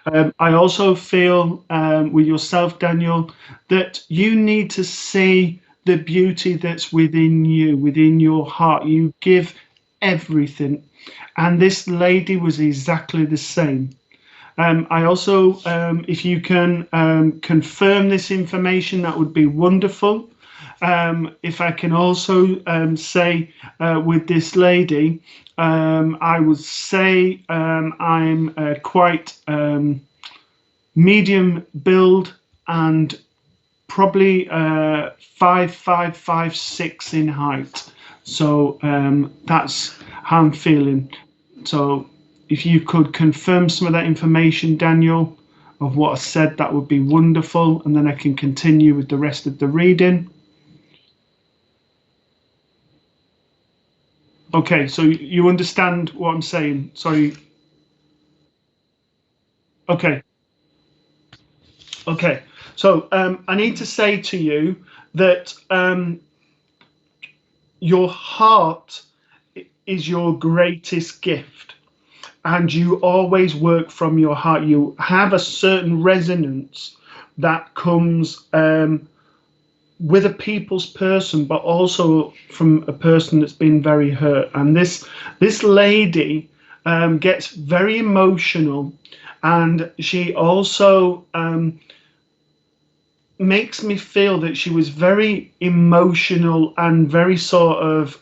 I also feel with yourself, Daniel, that you need to see the beauty that's within you, within your heart. You give everything, and this lady was exactly the same. I also, if you can confirm this information, that would be wonderful. If I can also say with this lady, I would say I'm quite medium build, and probably 5'5", 5'6" in height. So that's how I'm feeling. So if you could confirm some of that information, Daniel, of what I said, that would be wonderful, and then I can continue with the rest of the reading. Okay, so you understand what I'm saying? Sorry. Okay. Okay. So I need to say to you that your heart is your greatest gift, and you always work from your heart. You have a certain resonance that comes with a people's person, but also from a person that's been very hurt. And this lady gets very emotional, and she also makes me feel that she was very emotional and very sort of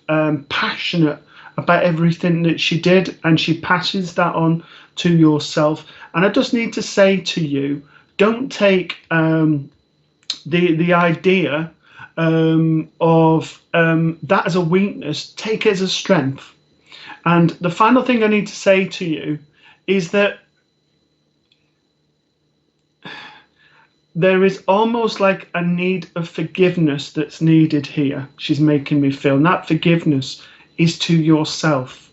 passionate about everything that she did, and she passes that on to yourself. And I just need to say to you, don't take the idea of that as a weakness. Take it as a strength. And the final thing I need to say to you is that there is almost like a need of forgiveness that's needed here. She's making me feel, and that forgiveness is to yourself.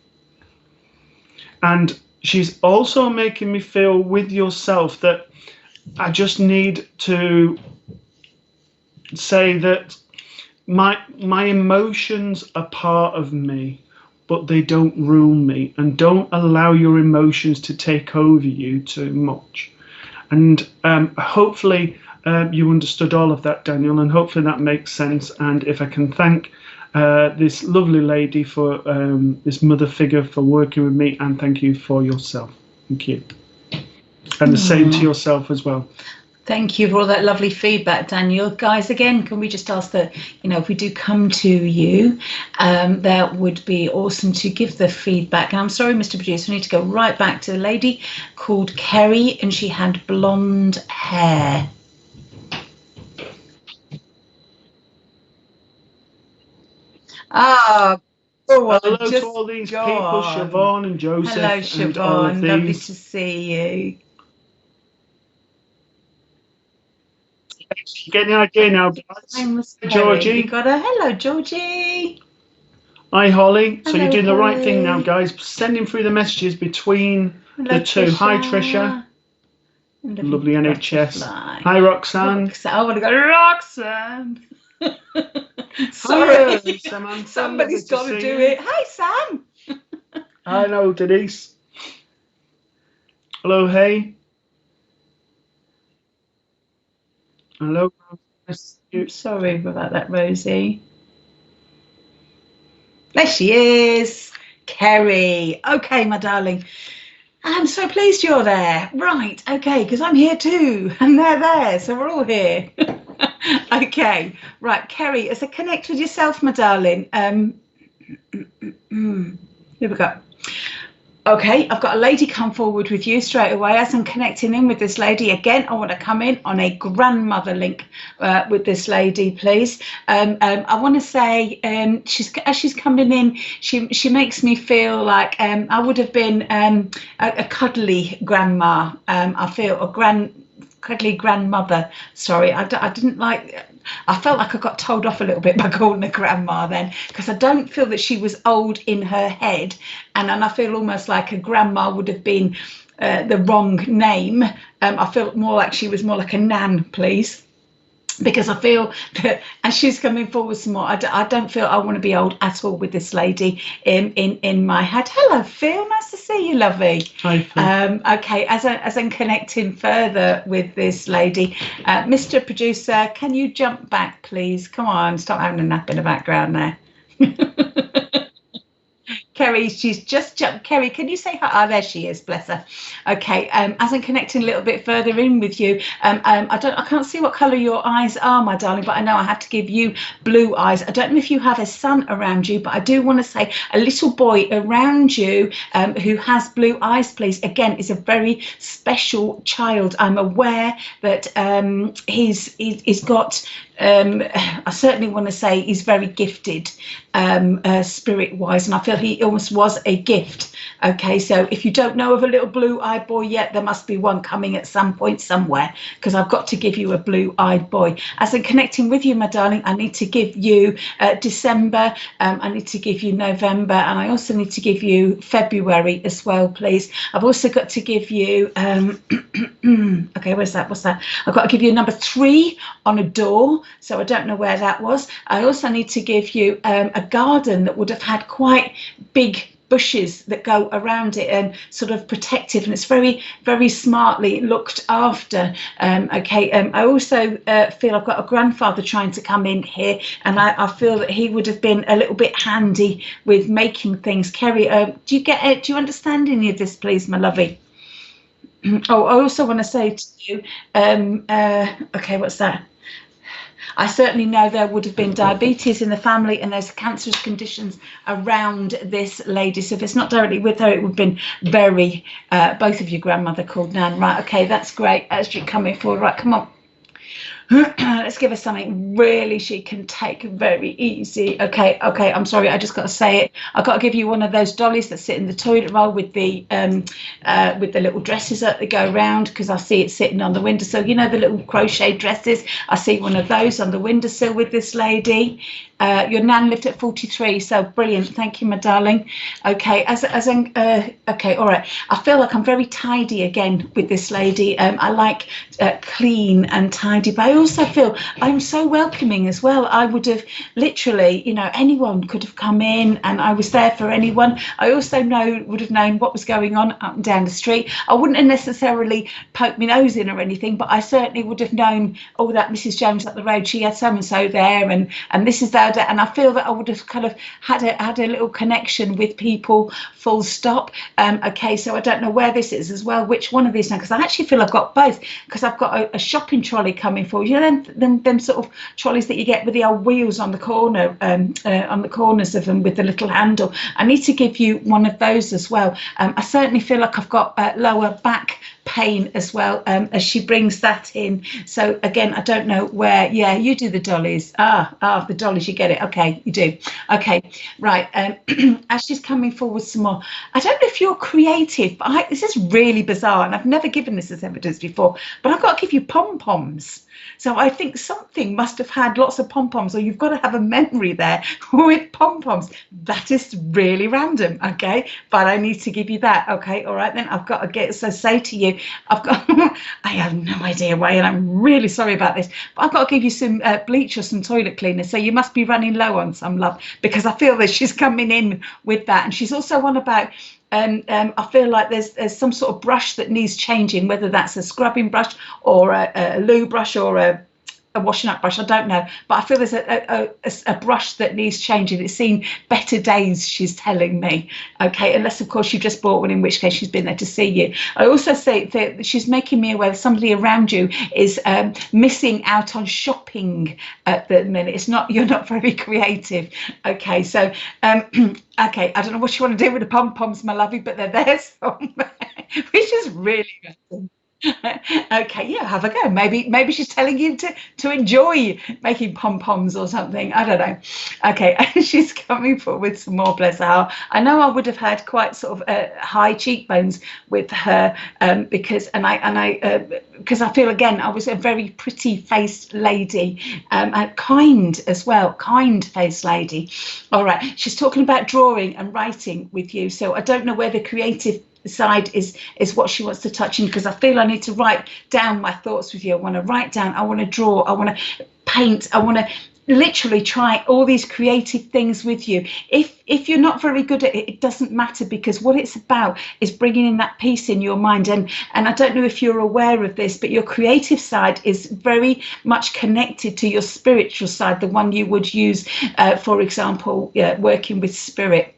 And she's also making me feel with yourself that I just need to say that my emotions are part of me, but they don't rule me, and don't allow your emotions to take over you too much. And hopefully you understood all of that, Daniel, and hopefully that makes sense. And if I can thank this lovely lady for this mother figure for working with me, and thank you for yourself. Thank you. And the same to yourself as well. Thank you for all that lovely feedback, Daniel. Guys, again, can we just ask that, if we do come to you, that would be awesome to give the feedback. And I'm sorry, Mr. Producer, I need to go right back to the lady called Kerry, and she had blonde hair. Ah, hello to all these people, Siobhan and Joseph. Hello, Siobhan. Lovely to see you. Getting the idea now, guys. Georgie. Got a hello, Georgie. Hi, Holly. So Hello, you're doing the right Holly. thing now, guys. Sending through the messages between the two. Trisha. Hi, Trisha. Lovely NHS. Hi, Roxanne. I want to go, Roxanne. Sorry, Samantha. Somebody's got to do it. Hi, Sam. I know, Denise. Hello, hey. Hello. I'm sorry about that, Rosie. There she is, Kerry. Okay, my darling. I'm so pleased you're there. Right, okay, because I'm here too, and they're there, so we're all here. Okay, right, Kerry, as a connect with yourself, my darling. Here we go. Okay, I've got a lady come forward with you straight away. As I'm connecting in with this lady, again, I want to come in on a grandmother link with this lady, please. I want to say, as she's coming in, she makes me feel like I would have been a cuddly grandma. I feel a cuddly grandmother. Sorry, I didn't like. I felt like I got told off a little bit by calling her grandma then, because I don't feel that she was old in her head, and I feel almost like a grandma would have been the wrong name. I feel more like she was more like a nan, please, because I feel that as she's coming forward some more, I don't feel I want to be old at all with this lady in my head. Hello, Phil. Nice to see you, lovey. Hi, Phil. Okay, as I'm connecting further with this lady, Mr. Producer, can you jump back, please? Come on, stop having a nap in the background there. Kerry, she's just jumped. Kerry, can you say hi? Oh, there she is, bless her. Okay, as I'm connecting a little bit further in with you, I can't see what colour your eyes are, my darling, but I know I have to give you blue eyes. I don't know if you have a son around you, but I do want to say a little boy around you who has blue eyes, please, again, is a very special child. I'm aware that he's got I certainly want to say he's very gifted spirit wise, and I feel he almost was a gift. Okay, so if you don't know of a little blue-eyed boy yet, there must be one coming at some point somewhere, because I've got to give you a blue-eyed boy. As I'm connecting with you, my darling, I need to give you December, I need to give you November, and I also need to give you February as well, please. I've also got to give you, okay, what's that? I've got to give you number 3 on a door, so I don't know where that was. I also need to give you a garden that would have had quite big bushes that go around it and sort of protective, and it's very, very smartly looked after. I also feel I've got a grandfather trying to come in here, and I feel that he would have been a little bit handy with making things. Kerry, do you get it? Do you understand any of this, please, my lovey? Oh, I also want to say to you, okay, what's that? I certainly know there would have been diabetes in the family, and there's cancerous conditions around this lady. So if it's not directly with her, it would have been very, both of your grandmother called Nan. Right, okay, that's great. Actually coming forward. Right, come on. Let's give her something really she can take very easy. Okay, I'm sorry, I just got to say it. I've got to give you one of those dollies that sit in the toilet roll with the little dresses that they go round, because I see it sitting on the windowsill. You know, the little crochet dresses. I see one of those on the windowsill with this lady. Your Nan lived at 43, so brilliant. Thank you, my darling. Okay, okay, all right. I feel like I'm very tidy again with this lady. I like clean and tidy, but I also feel I'm so welcoming as well. I would have literally, you know, anyone could have come in, and I was there for anyone. I also would have known what was going on up and down the street. I wouldn't have necessarily poked my nose in or anything, but I certainly would have known, oh, that Mrs. Jones up the road, she had so and so there, and this is that. And I feel that I would have kind of had a little connection with people, full stop. Okay, so I don't know where this is as well, which one of these now, because I actually feel I've got both, because I've got a shopping trolley coming forward. You know, them sort of trolleys that you get with the old wheels on the corner, on the corners of them with the little handle. I need to give you one of those as well. I certainly feel like I've got lower back pain as well, as she brings that in. So again, I don't know where. Yeah, you do the dollies. The dollies, you get it. Okay, you do. Okay, right. As she's coming forward some more, I don't know if you're creative, but this is really bizarre, and I've never given this as evidence before, but I've got to give you pom-poms. So I think something must have had lots of pom-poms, or you've got to have a memory there with pom-poms. That is really random, okay? But I need to give you that, okay? All right, then I've got to say to you, I have no idea why, and I'm really sorry about this, but I've got to give you some bleach or some toilet cleaner. So you must be running low on some, love, because I feel that she's coming in with that. And she's also on about, I feel like there's some sort of brush that needs changing, whether that's a scrubbing brush or a loo brush or a washing up brush, I don't know, but I feel there's a brush that needs changing. It's seen better days, she's telling me. Okay, unless of course you just bought one, in which case she's been there to see you. I also say that she's making me aware that somebody around you is missing out on shopping at the minute. You're not very creative. Okay, so okay, I don't know what you want to do with the pom-poms, my lovey, but they're there somewhere, which is really good. Okay, yeah, have a go. Maybe she's telling you to enjoy making pom-poms or something. I don't know. Okay, she's coming forward some more, bless her heart. I know I would have had quite sort of high cheekbones with her, because I feel, again, I was a very pretty faced lady, and kind as well, kind faced lady. All right, she's talking about drawing and writing with you, so I don't know where the creative side is what she wants to touch in, because I feel I need to write down my thoughts with you. I want to write down, I want to draw, I want to paint, I want to literally try all these creative things with you. If you're not very good at it, it doesn't matter, because what it's about is bringing in that peace in your mind. And I don't know if you're aware of this, but your creative side is very much connected to your spiritual side, the one you would use, for example, working with spirit.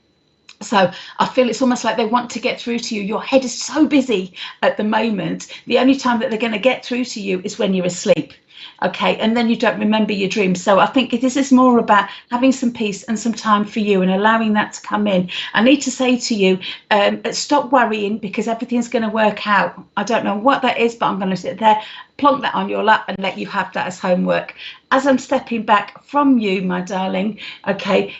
So I feel it's almost like they want to get through to you. Your head is so busy at the moment. The only time that they're going to get through to you is when you're asleep. okay, and then you don't remember your dreams. So I think this is more about having some peace and some time for you and allowing that to come in. I need to say to you, stop worrying, because everything's going to work out. I don't know what that is, but I'm going to sit there, plonk that on your lap and let you have that as homework. As I'm stepping back from you, my darling, okay,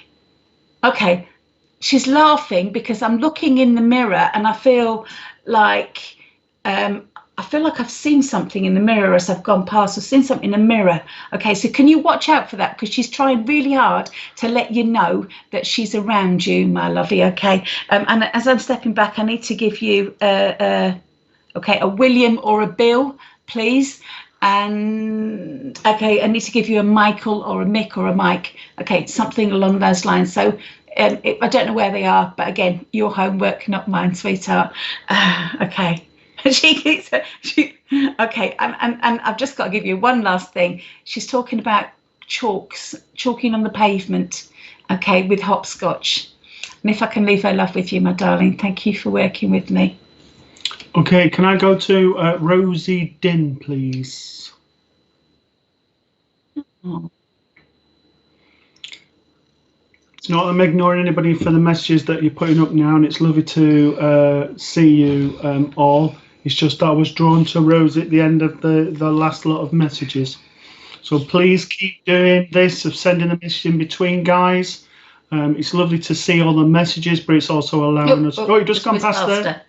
she's laughing because I'm looking in the mirror and I feel like I've seen something in the mirror as I've gone past. I've seen something in the mirror. Okay, so can you watch out for that? Because she's trying really hard to let you know that she's around you, my lovey. Okay, and as I'm stepping back, I need to give you a William or a Bill, please. And okay, I need to give you a Michael or a Mick or a Mike. Okay, something along those lines. So I don't know where they are, but again, your homework, not mine, sweetheart. Okay. Okay, and I've just got to give you one last thing. She's talking about chalking on the pavement, okay, with hopscotch. And if I can leave her love with you, my darling, thank you for working with me. Okay, can I go to Rosie Din, please? Oh. It's not I'm ignoring anybody for the messages that you're putting up now, and it's lovely to see you all. It's just that I was drawn to Rose at the end of the last lot of messages. So please keep doing this, of sending a message in between, guys. It's lovely to see all the messages, but it's also allowing us... Oh, you've just gone past there.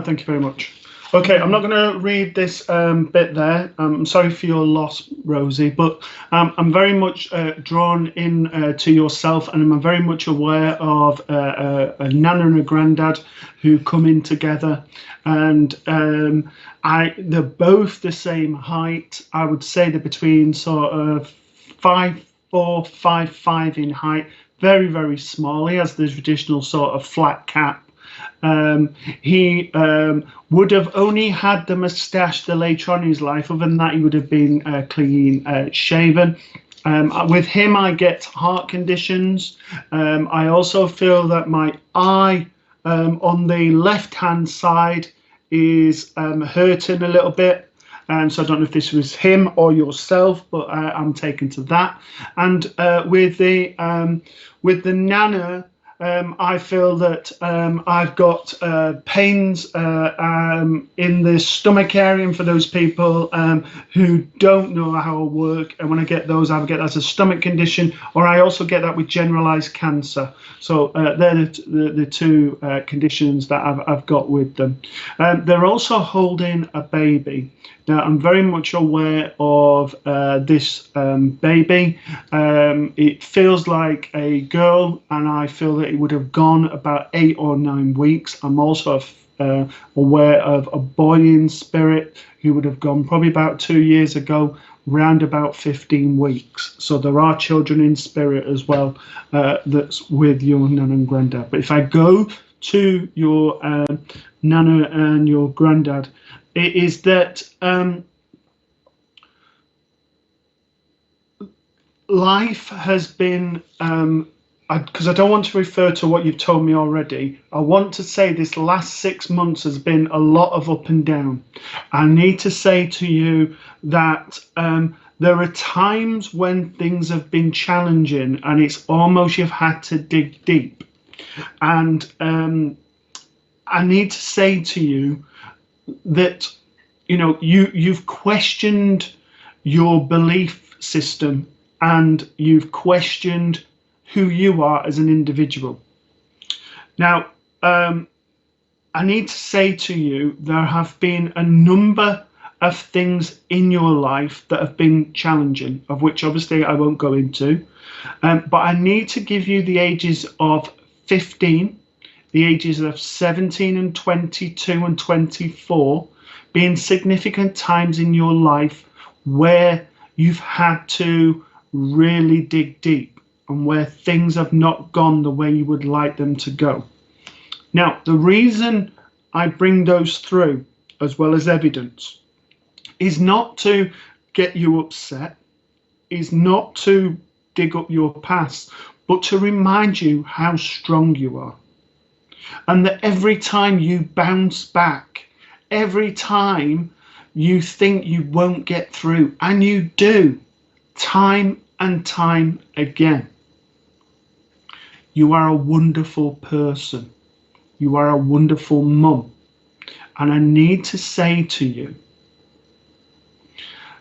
Thank you very much. Okay, I'm not going to read this bit there. I'm sorry for your loss, Rosie, but I'm very much drawn in to yourself, and I'm very much aware of a nana and a granddad who come in together, and they're both the same height. I would say they're between sort of 5'4", 5'5" in height. Very, very small. He has the traditional sort of flat cap. He would have only had the moustache the later on in his life. Other than that, he would have been clean shaven. With him, I get heart conditions. I also feel that my eye on the left-hand side is hurting a little bit. So I don't know if this was him or yourself, but I'm taken to that. And with the nana, I feel that I've got pains in the stomach area, and for those people who don't know how I work, and when I get those, I get that as a stomach condition, or I also get that with generalized cancer. So they're the two conditions that I've got with them. They're also holding a baby. Now, I'm very much aware of this baby. It feels like a girl, and I feel that it would have gone about 8 or 9 weeks. I'm also aware of a boy in spirit who would have gone probably about 2 years ago, round about 15 weeks. So there are children in spirit as well that's with your nana and granddad. But if I go to your nana and your granddad, it is that life has been, because I don't want to refer to what you've told me already, I want to say this last 6 months has been a lot of up and down. I need to say to you that there are times when things have been challenging, and it's almost you've had to dig deep. And I need to say to you that, you know, you've questioned your belief system, and you've questioned who you are as an individual. Now, I need to say to you, there have been a number of things in your life that have been challenging, of which obviously I won't go into, but I need to give you the ages of 15, the ages of 17 and 22 and 24 being significant times in your life where you've had to really dig deep and where things have not gone the way you would like them to go. Now, the reason I bring those through, as well as evidence, is not to get you upset, is not to dig up your past, but to remind you how strong you are. And that every time you bounce back, every time you think you won't get through, and you do, time and time again, you are a wonderful person. You are a wonderful mum. And I need to say to you,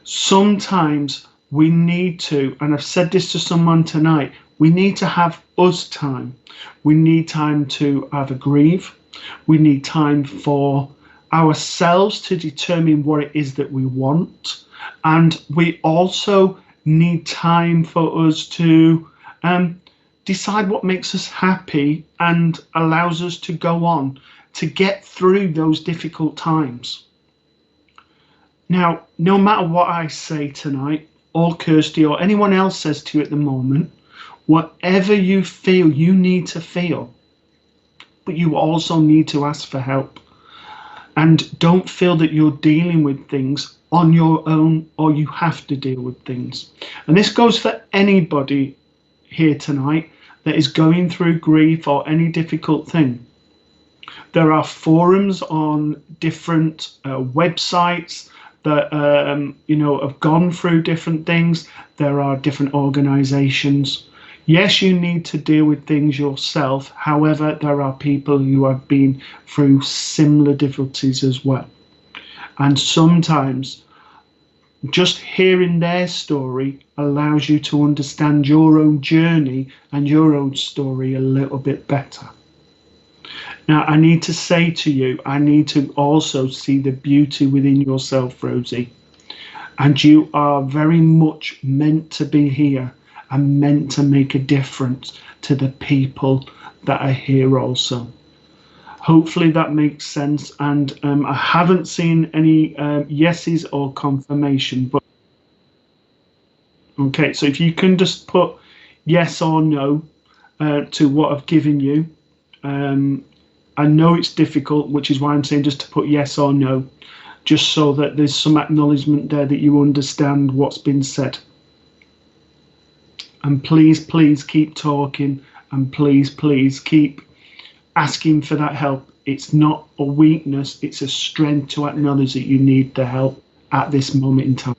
sometimes we need to, and I've said this to someone tonight, we need to have us time. We need time to either grieve. We need time for ourselves to determine what it is that we want. And we also need time for us to decide what makes us happy and allows us to go on to get through those difficult times. Now, no matter what I say tonight, or Kirsty or anyone else says to you at the moment, whatever you feel, you need to feel, but you also need to ask for help. And don't feel that you're dealing with things on your own, or you have to deal with things. And this goes for anybody here tonight that is going through grief or any difficult thing. There are forums on different websites that have gone through different things. There are different organizations. Yes, you need to deal with things yourself. However, there are people who have been through similar difficulties as well. And sometimes just hearing their story allows you to understand your own journey and your own story a little bit better. Now, I need to say to you, I need to also see the beauty within yourself, Rosie. And you are very much meant to be here and meant to make a difference to the people that are here also. Hopefully that makes sense. And I haven't seen any yeses or confirmation. But okay, so if you can just put yes or no to what I've given you. I know it's difficult, which is why I'm saying just to put yes or no, just so that there's some acknowledgement there that you understand what's been said. And please, please keep talking, and please, please keep asking for that help. It's not a weakness, it's a strength to acknowledge that you need the help at this moment in time.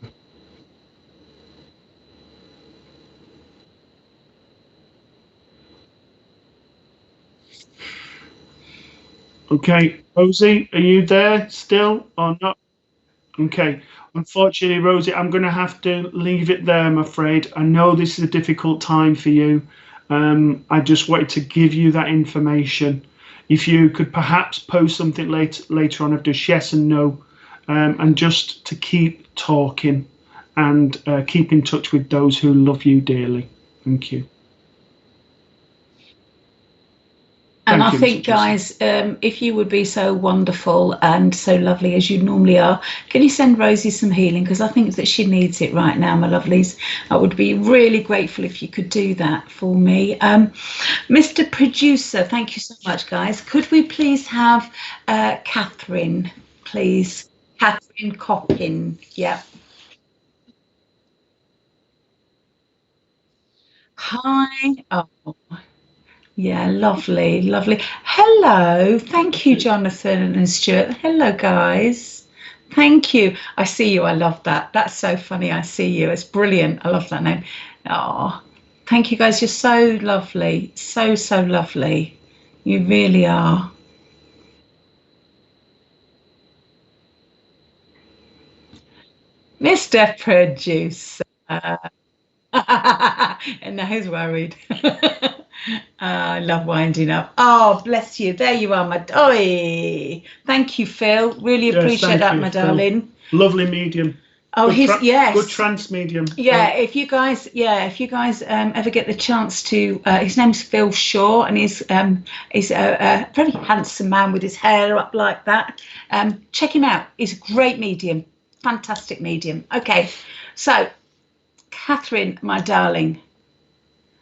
Okay, Rosie, are you there still or not? Okay, unfortunately, Rosie, I'm going to have to leave it there, I'm afraid. I know this is a difficult time for you. I just wanted to give you that information. If you could perhaps post something later on of just yes and no, and just to keep talking and keep in touch with those who love you dearly. Thank you. And Thank I you, think, Mr. Jesse. guys, if you would be so wonderful and so lovely as you normally are, can you send Rosie some healing? Because I think that she needs it right now, my lovelies. I would be really grateful if you could do that for me. Mr. Producer, thank you so much, guys. Could we please have Catherine, please? Catherine Coppin, yeah. Hi. Oh. Yeah, lovely, lovely. Hello. Thank you, Jonathan and Stuart. Hello, guys. Thank you. I see you. I love that. That's so funny. I see you. It's brilliant. I love that name. Oh, thank you, guys. You're so lovely. So, so lovely. You really are. Mr. Producer. And now he's worried. I love winding up. Oh, bless you. There you are, my thank you, Phil. Really appreciate that, my darling. Lovely medium. Oh, yes. Good trance medium. Yeah, if you guys ever get the chance to, his name's Phil Shaw, and he's a very handsome man with his hair up like that. Check him out. He's a great medium, fantastic medium. Okay, so Catherine, my darling,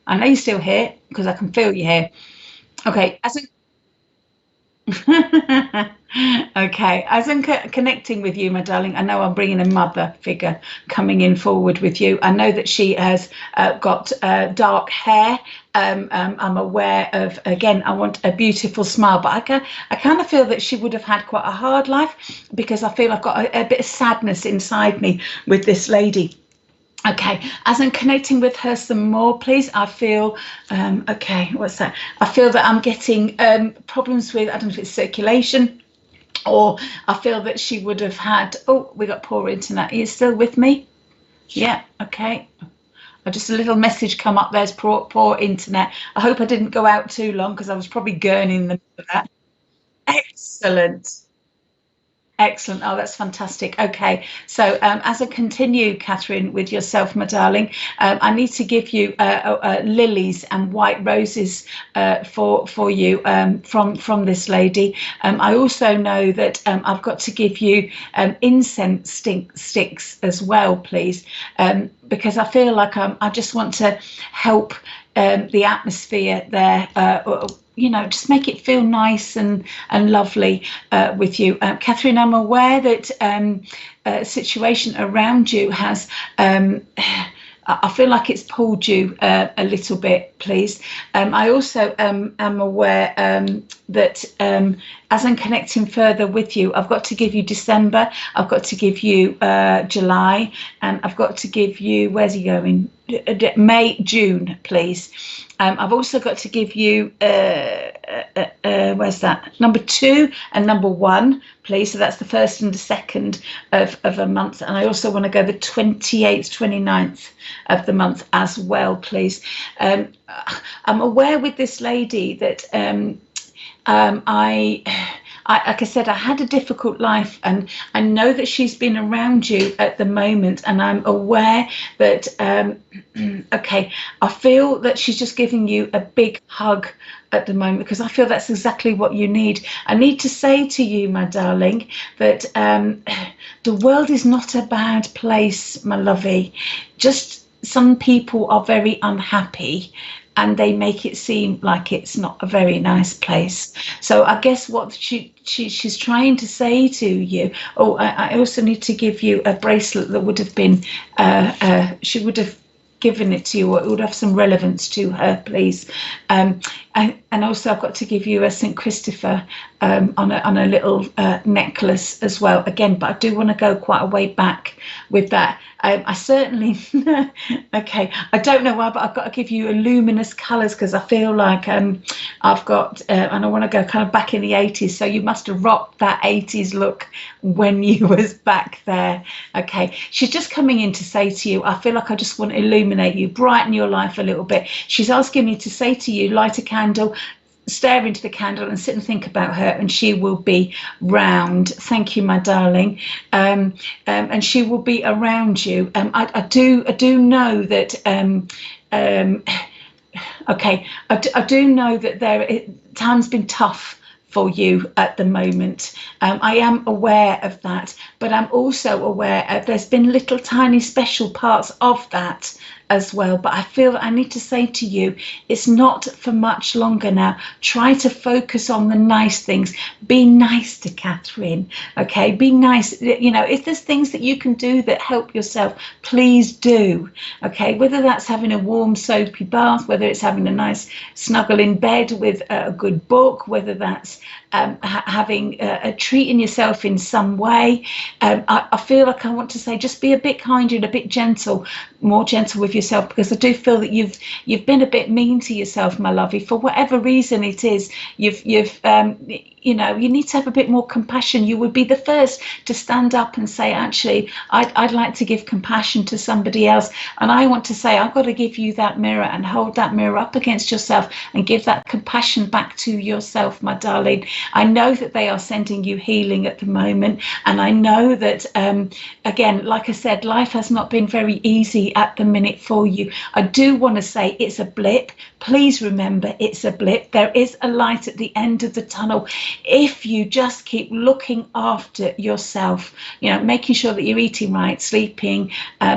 I know you're still here because I can feel you here. Okay, Okay, as I'm connecting with you, my darling, I know I'm bringing a mother figure coming in forward with you. I know that she has got dark hair. I'm aware of, again, I want a beautiful smile, but I kind of feel that she would have had quite a hard life, because I feel I've got a bit of sadness inside me with this lady. Okay, as I'm connecting with her some more, please, I feel, okay, what's that? I feel that I'm getting problems with, I don't know if it's circulation, or I feel that she would have had, oh, we got poor internet. Are you still with me? Yeah, okay. Just a little message come up. There's poor internet. I hope I didn't go out too long, because I was probably gurning them for that. Excellent. Excellent. Oh, that's fantastic. Okay, so as I continue, Catherine, with yourself, my darling, I need to give you lilies and white roses for you from this lady. I also know that I've got to give you incense sticks as well, please, because I feel like I just want to help the atmosphere there. You know, just make it feel nice and lovely with you. Catherine, I'm aware that a situation around you has, I feel like it's pulled you a little bit, please. I also am aware that as I'm connecting further with you, I've got to give you December, I've got to give you July, and I've got to give you, where's he going? May, June, please. I've also got to give you, where's that? Number 2 and number 1, please. So that's the 1st and the 2nd of a month. And I also want to go the 28th, 29th of the month as well, please. I'm aware with this lady that like I said, I had a difficult life, and I know that she's been around you at the moment, and I'm aware that, okay, I feel that she's just giving you a big hug at the moment, because I feel that's exactly what you need. I need to say to you, my darling, that the world is not a bad place, my lovey. Just some people are very unhappy, and they make it seem like it's not a very nice place. So I guess what she's trying to say to you. Oh, I also need to give you a bracelet that would have been, she would have given it to you, or it would have some relevance to her, please. And also I've got to give you a St. Christopher on a little necklace as well, again, but I do want to go quite a way back with that. I certainly, okay, I don't know why, but I've got to give you luminous colours, because I feel like I've got, and I want to go kind of back in the 80s, so you must have rocked that 80s look when you was back there. Okay, she's just coming in to say to you, I feel like I just want to illuminate you, brighten your life a little bit. She's asking me to say to you, light a candle, stare into the candle and sit and think about her, and she will be round. Thank you, my darling. And she will be around you. I do know that okay, I do know that time's been tough for you at the moment. I am aware of that, but I'm also aware there's been little tiny special parts of that as well. But I feel that I need to say to you, it's not for much longer now. Try to focus on the nice things. Be nice to Catherine, okay? Be nice. You know, if there's things that you can do that help yourself, please do, okay? Whether that's having a warm soapy bath, whether it's having a nice snuggle in bed with a good book, whether that's having treating yourself in some way. I feel like I want to say, just be a bit kinder and a bit gentle, more gentle with yourself, because I do feel that you've been a bit mean to yourself, my lovey, for whatever reason it is. You've you know, you need to have a bit more compassion. You would be the first to stand up and say, actually, I'd like to give compassion to somebody else. And I want to say, I've got to give you that mirror and hold that mirror up against yourself and give that compassion back to yourself, my darling. I know that they are sending you healing at the moment. And I know that, again, like I said, life has not been very easy at the minute for you. I do want to say it's a blip. Please remember, it's a blip. There is a light at the end of the tunnel. if you just keep looking after yourself, you know, making sure that you're eating right, sleeping,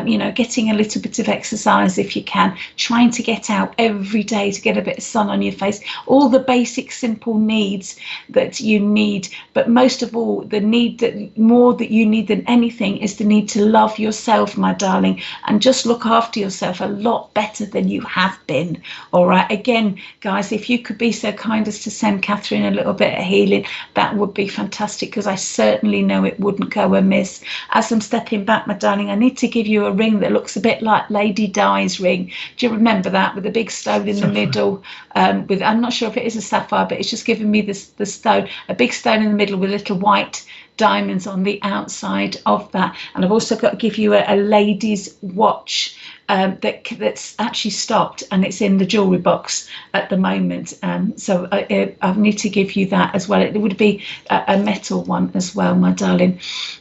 you know, getting a little bit of exercise if you can, trying to get out every day to get a bit of sun on your face, all the basic simple needs that you need. But most of all, the need that more that you need than anything is the need to love yourself, my darling, and just look after yourself a lot better than you have been. All right, again, guys, if you could be so kind as to send Catherine a little bit of healing, that would be fantastic, because I certainly know it wouldn't go amiss. As I'm stepping back, my darling, I need to give you a ring that looks a bit like Lady Di's ring. Do you remember that, with a big stone in the middle? With, I'm not sure if it is a sapphire, but it's just giving me this the stone, a big stone in the middle with little white diamonds on the outside of that. And I've also got to give you a lady's watch that's actually stopped, and it's in the jewellery box at the moment. So I need to give you that as well. It would be a metal one as well, my darling.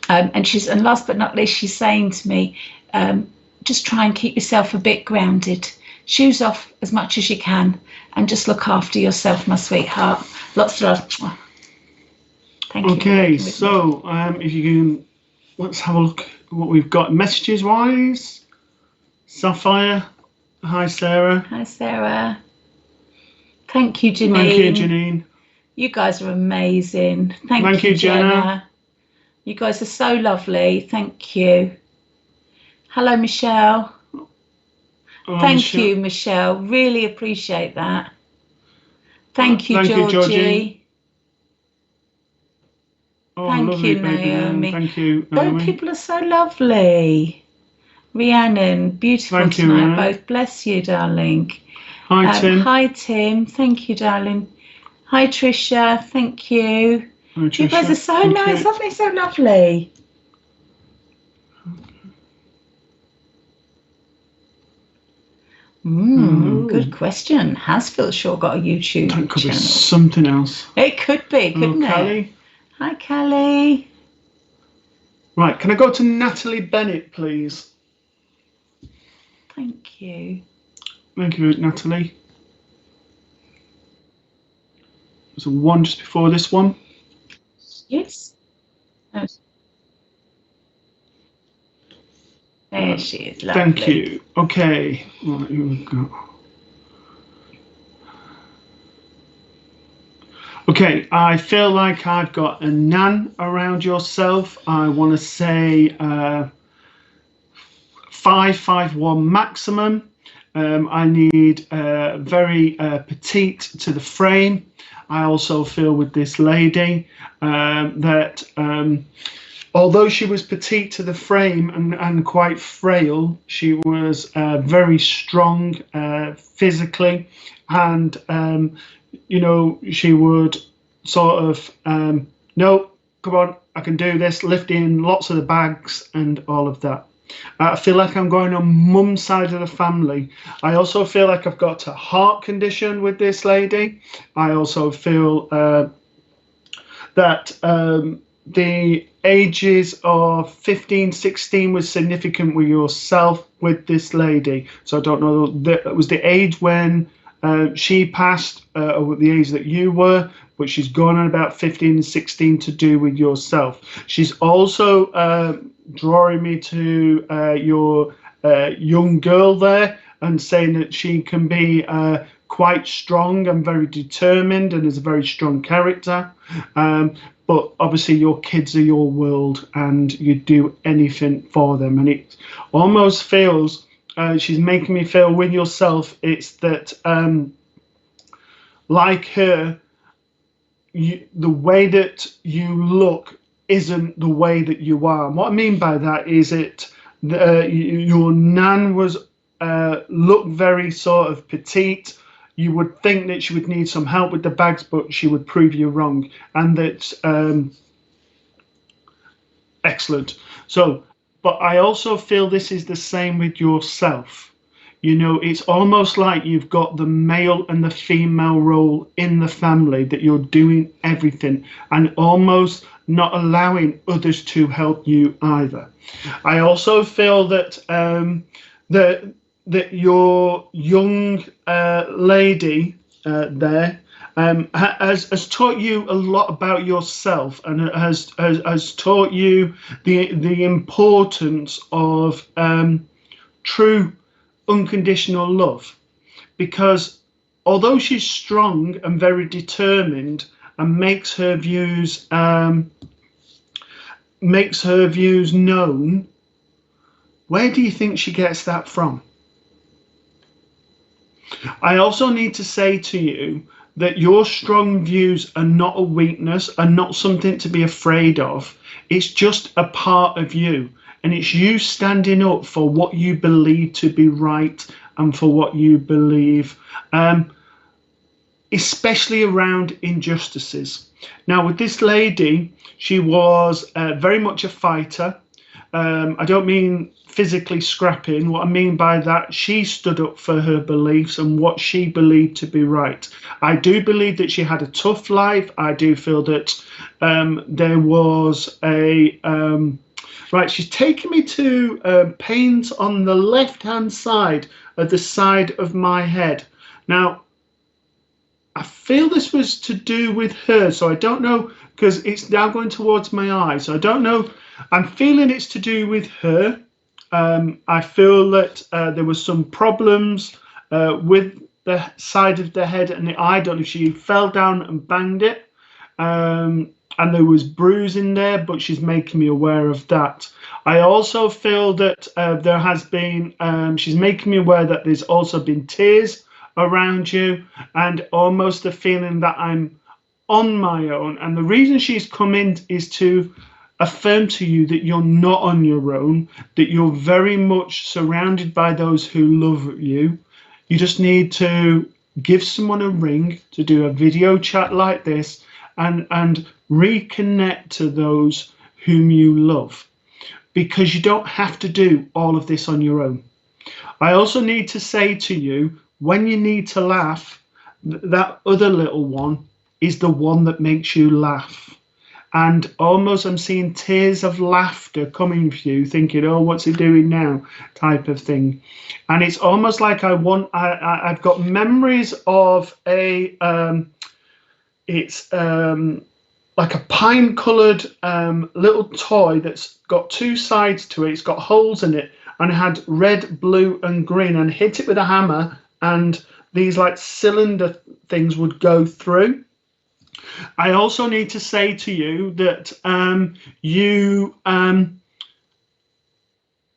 And last but not least, she's saying to me, just try and keep yourself a bit grounded. Shoes off as much as you can, and just look after yourself, my sweetheart. Lots of love. Thank you. Okay, so if you can, let's have a look at what we've got messages wise. Sapphire, hi Sarah. Hi Sarah. Thank you, Janine. Thank you, Janine. You guys are amazing. Thank you, Jenna. You guys are so lovely. Thank you. Hello, Michelle. Oh, Thank you, Michelle. Really appreciate that. Thank you, Georgie. Oh, thank lovely, you, baby. Naomi. Thank you, Naomi. Oh, people are so lovely. Rhiannon, beautiful Thank you, tonight. Rhiannon. Both. Bless you, darling. Hi, Tim. Hi, Tim. Thank you, darling. Hi, Tricia. Thank you. Hi, Tricia. You guys are so Thank nice. you. Lovely, so lovely. Good question. Has Phil Shaw got a YouTube That could channel? be something else. It could be, couldn't it? Callie. Hi, Callie. Right, can I go to Natalie Bennett, please? Thank you. Thank you, Natalie. There's a one just before this one. Yes. Oh. There she is. Lovely. Thank you. Okay. Right, here we go. Okay, I feel like I've got a nan around yourself. I want to say 5'1" maximum. I need very petite to the frame. I also feel with this lady that although she was petite to the frame and quite frail, she was very strong physically, and you know, she would sort of no, come on, I can do this, lifting lots of the bags and all of that. I feel like I'm going on mum's side of the family. I also feel like I've got a heart condition with this lady. I also feel that the ages of 15, 16 was significant with yourself with this lady. So I don't know, that was the age when she passed, or the age that you were, but she's gone on about 15 and 16 to do with yourself. She's also drawing me to your young girl there, and saying that she can be quite strong and very determined and is a very strong character. But obviously your kids are your world and you'd do anything for them. And it almost feels, she's making me feel with yourself, it's that like her, the way that you look isn't the way that you are. And what I mean by that is your nan was looked very sort of petite. You would think that she would need some help with the bags, but she would prove you wrong. And that's excellent. So, but I also feel this is the same with yourself. You know, it's almost like you've got the male and the female role in the family, that you're doing everything and almost not allowing others to help you either. I also feel that that your young lady there, has taught you a lot about yourself, and has taught you the importance of true unconditional love. Because although she's strong and very determined and makes her views known, where do you think she gets that from? I also need to say to you that your strong views are not a weakness, are not something to be afraid of. It's just a part of you, and it's you standing up for what you believe to be right and for what you believe, especially around injustices. Now, with this lady, she was very much a fighter. I don't mean physically scrapping. What I mean by that, she stood up for her beliefs and what she believed to be right. I do believe that she had a tough life. I do feel that there was a... right, she's taken me to pains on the left-hand side of my head. Now, I feel this was to do with her, so I don't know, because it's now going towards my eye, so I don't know. I'm feeling it's to do with her. I feel that there was some problems with the side of the head and the eye. I don't know if she fell down and banged it, and there was bruising there, but she's making me aware of that. I also feel that there has been, she's making me aware that there's also been tears around you, and almost a feeling that I'm on my own. And the reason she's come in is to affirm to you that you're not on your own, that you're very much surrounded by those who love you. You just need to give someone a ring, to do a video chat like this, and reconnect to those whom you love, because you don't have to do all of this on your own. I also need to say to you, when you need to laugh, that other little one is the one that makes you laugh. And almost I'm seeing tears of laughter coming for you, thinking, oh, what's he doing now, type of thing. And it's almost like I've got memories of a, it's like a pine-coloured little toy that's got two sides to it. It's got holes in it, and it had red, blue and green, and hit it with a hammer, and these like cylinder things would go through. I also need to say to you that you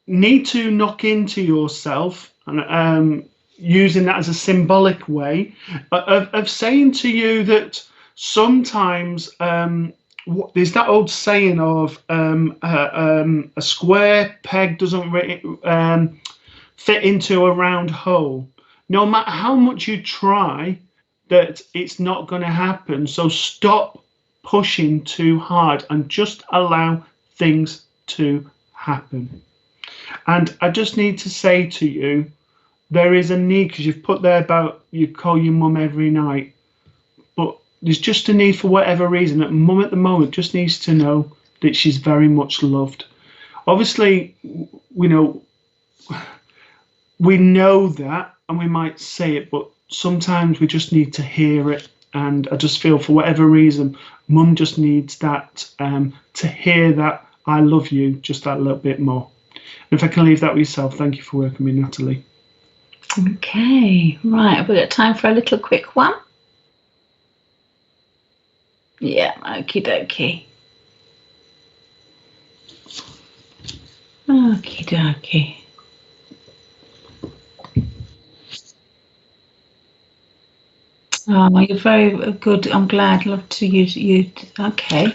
need to knock into yourself, and using that as a symbolic way of saying to you that sometimes there's that old saying of a square peg doesn't fit into a round hole. No matter how much you try, that it's not going to happen. So stop pushing too hard and just allow things to happen. And I just need to say to you, there is a need, because you've put there about you call your mum every night, but there's just a need for whatever reason that mum at the moment just needs to know that she's very much loved. Obviously, we know that, and we might say it, but sometimes we just need to hear it. And I just feel for whatever reason, mum just needs that, to hear that I love you just that little bit more. And if I can leave that with yourself, thank you for working with me, Natalie. Okay, right, have we got time for a little quick one? Yeah, okie dokie. Okie dokie. Oh, you're very good. I'm glad. Love to use you. Okay.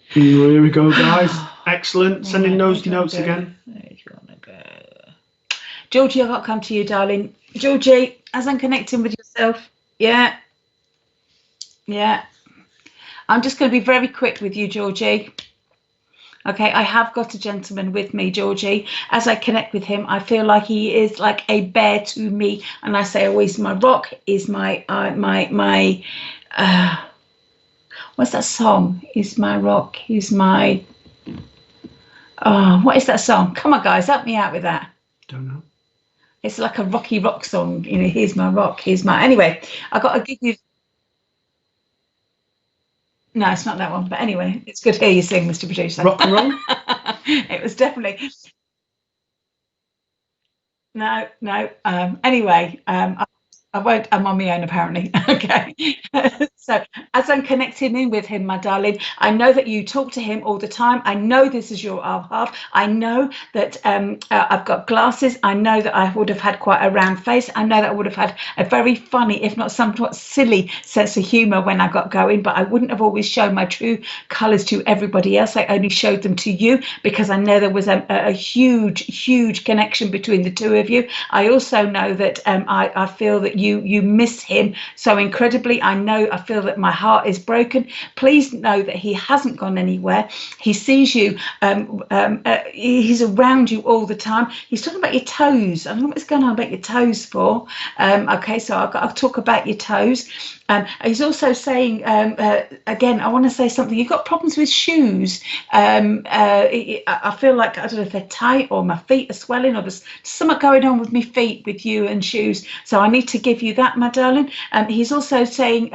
Here we go, guys. Excellent. Sending those notes again. Where do you want to go? Georgie, I've got to come to you, darling. Georgie, as I'm connecting with yourself. Yeah. Yeah. I'm just going to be very quick with you, Georgie. Okay, I have got a gentleman with me, Georgie. As I connect with him, I feel like he is like a bear to me. And I say always, my rock is my what's that song? Is my rock, is my, oh, what is that song? Come on, guys, help me out with that. Don't know. It's like a Rocky Rock song, you know, here's my rock, here's my, anyway, I got to give you, no, it's not that one, but anyway, it's good to hear you sing, Mr. Producer. Rock and roll? It was definitely, no. Anyway, I won't. I'm on my own, apparently. Okay. So, as I'm connecting in with him, my darling, I know that you talk to him all the time. I know this is your other half. I know that I've got glasses. I know that I would have had quite a round face. I know that I would have had a very funny, if not somewhat silly, sense of humour when I got going. But I wouldn't have always shown my true colours to everybody else. I only showed them to you because I know there was a huge connection between the two of you. I also know that I feel that you miss him so incredibly. I feel that my heart is broken. Please know that he hasn't gone anywhere. He sees you. He's around you all the time. He's talking about your toes. I don't know what's going on about your toes for. Okay, so I'll talk about your toes. He's also saying, again, I want to say something. You've got problems with shoes. I feel like, I don't know if they're tight or my feet are swelling or there's something going on with my feet with you and shoes. So I need to give you that, my darling. He's also saying,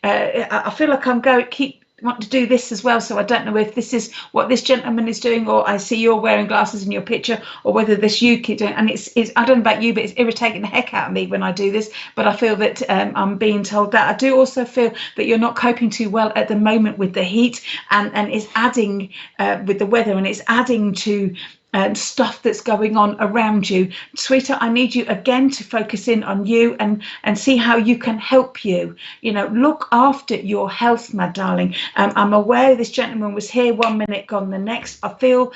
I feel like I'm going, want to do this as well, so I don't know if this is what this gentleman is doing, or I see you're wearing glasses in your picture, or whether this you keep doing. And it's I don't know about you, but it's irritating the heck out of me when I do this. But I feel that I'm being told that. I do also feel that you're not coping too well at the moment with the heat, and it's adding with the weather, and it's adding to stuff that's going on around you. Sweetheart, I need you again to focus in on you and see how you can help you. You know, look after your health, my darling. I'm aware this gentleman was here 1 minute, gone the next. I feel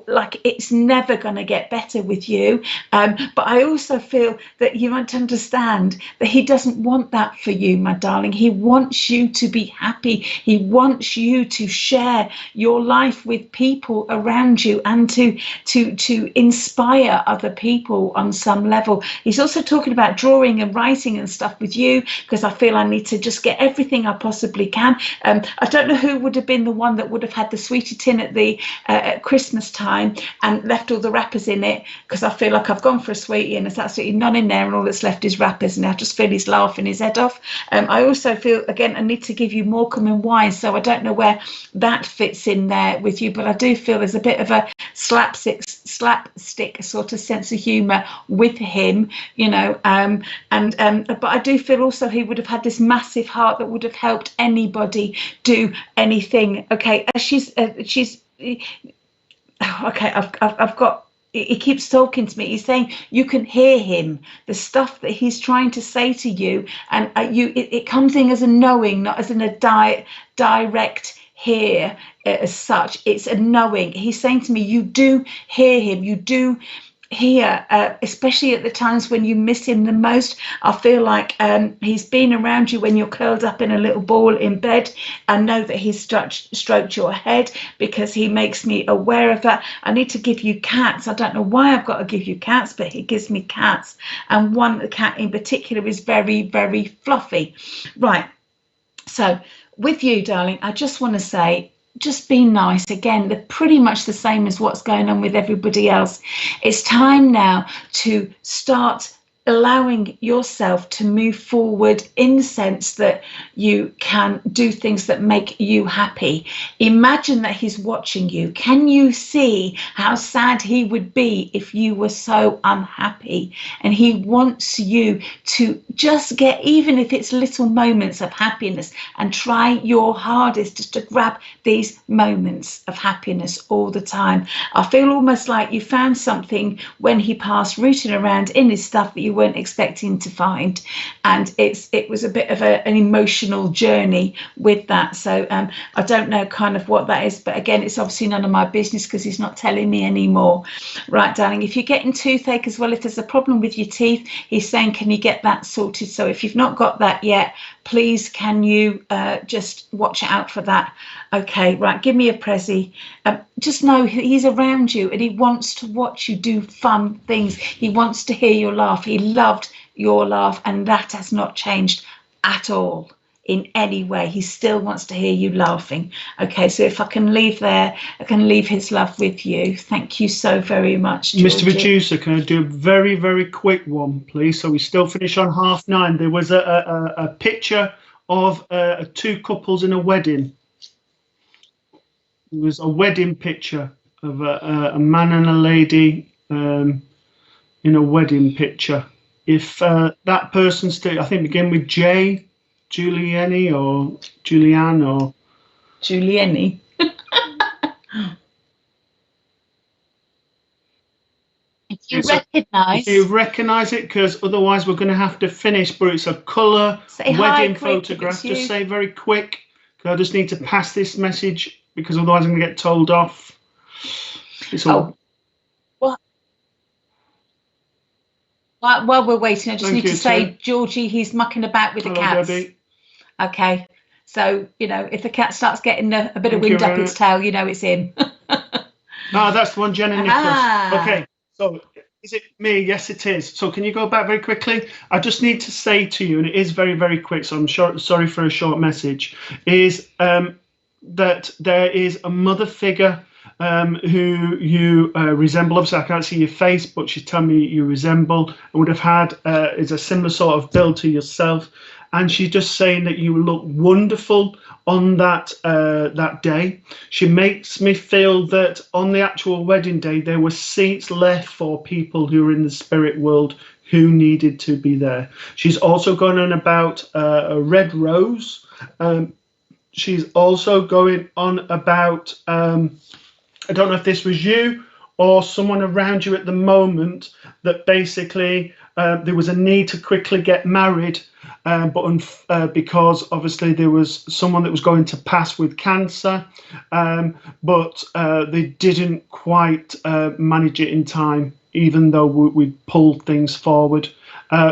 like it's never going to get better with you. But I also feel that you might understand that he doesn't want that for you, my darling. He wants you to be happy. He wants you to share your life with people around you and to inspire other people on some level. He's also talking about drawing and writing and stuff with you, because I feel I need to just get everything I possibly can. I don't know who would have been the one that would have had the sweetie tin at the at Christmas time and left all the wrappers in it, because I feel like I've gone for a sweetie and there's absolutely none in there and all that's left is wrappers, and I just feel he's laughing his head off. I also feel, again, I need to give you Morecambe and Wise, so I don't know where that fits in there with you, but I do feel there's a bit of a slapstick sort of sense of humour with him, you know, but I do feel also he would have had this massive heart that would have helped anybody do anything. Okay, okay, I've got. He keeps talking to me. He's saying you can hear him, the stuff that he's trying to say to you, and it comes in as a knowing, not as in a direct hear as such. It's a knowing. He's saying to me, you do hear him. You do hear, especially at the times when you miss him the most. I feel like he's been around you when you're curled up in a little ball in bed. I know that he's stroked your head because he makes me aware of that. I need to give you cats. I don't know why I've got to give you cats, but he gives me cats, and one cat in particular is very, very fluffy. Right, so with you, darling, I just want to say, just be nice. Again, they're pretty much the same as what's going on with everybody else. It's time now to start allowing yourself to move forward in the sense that you can do things that make you happy. Imagine that he's watching you. Can you see how sad he would be if you were so unhappy? And he wants you to just get, even if it's little moments of happiness, and try your hardest just to grab these moments of happiness all the time. I feel almost like you found something when he passed, rooting around in his stuff that you weren't expecting to find, and it was a bit of an emotional journey with that. So I don't know kind of what that is, but again, it's obviously none of my business because he's not telling me anymore. Right, darling, if you're getting toothache as well, if there's a problem with your teeth, he's saying, can you get that sorted? So if you've not got that yet, please can you just watch out for that. Okay, right, give me a prezi. Just know he's around you and he wants to watch you do fun things. He wants to hear your laugh. He loved your laugh, and that has not changed at all. in any way. He still wants to hear you laughing. Okay, so if I can leave there, I can leave his love with you. Thank you so very much, Georgie. Mr. Producer, can I do a very, very quick one, please? So we still finish on 9:30. There was a picture of 2 couples in a wedding. It was a wedding picture of a man and a lady in a wedding picture. If that person still, I think begin with J, Julianne or Julianne or Julianne. If you recognise it, because otherwise we're going to have to finish. But it's a colour wedding photograph. Just say very quick. I just need to pass this message because otherwise I'm going to get told off. It's all. What? While we're waiting, I just need to say, Georgie, he's mucking about with the cats. Debbie. Okay, so if the cat starts getting a bit of wind up its tail, it's him. That's the one, Jen and Nicholas. Okay. So, is it me? Yes, it is. So, can you go back very quickly? I just need to say to you, and it is very, very quick, so I'm sorry for a short message, is that there is a mother figure who you resemble. Obviously, I can't see your face, but she's telling me you resemble and would have had is a similar sort of build to yourself. And she's just saying that you look wonderful on that day. She makes me feel that on the actual wedding day, there were seats left for people who were in the spirit world who needed to be there. She's also going on about a red rose. She's also going on about, I don't know if this was you or someone around you at the moment, that basically there was a need to quickly get married. But because obviously there was someone that was going to pass with cancer, but they didn't quite manage it in time, even though we pulled things forward.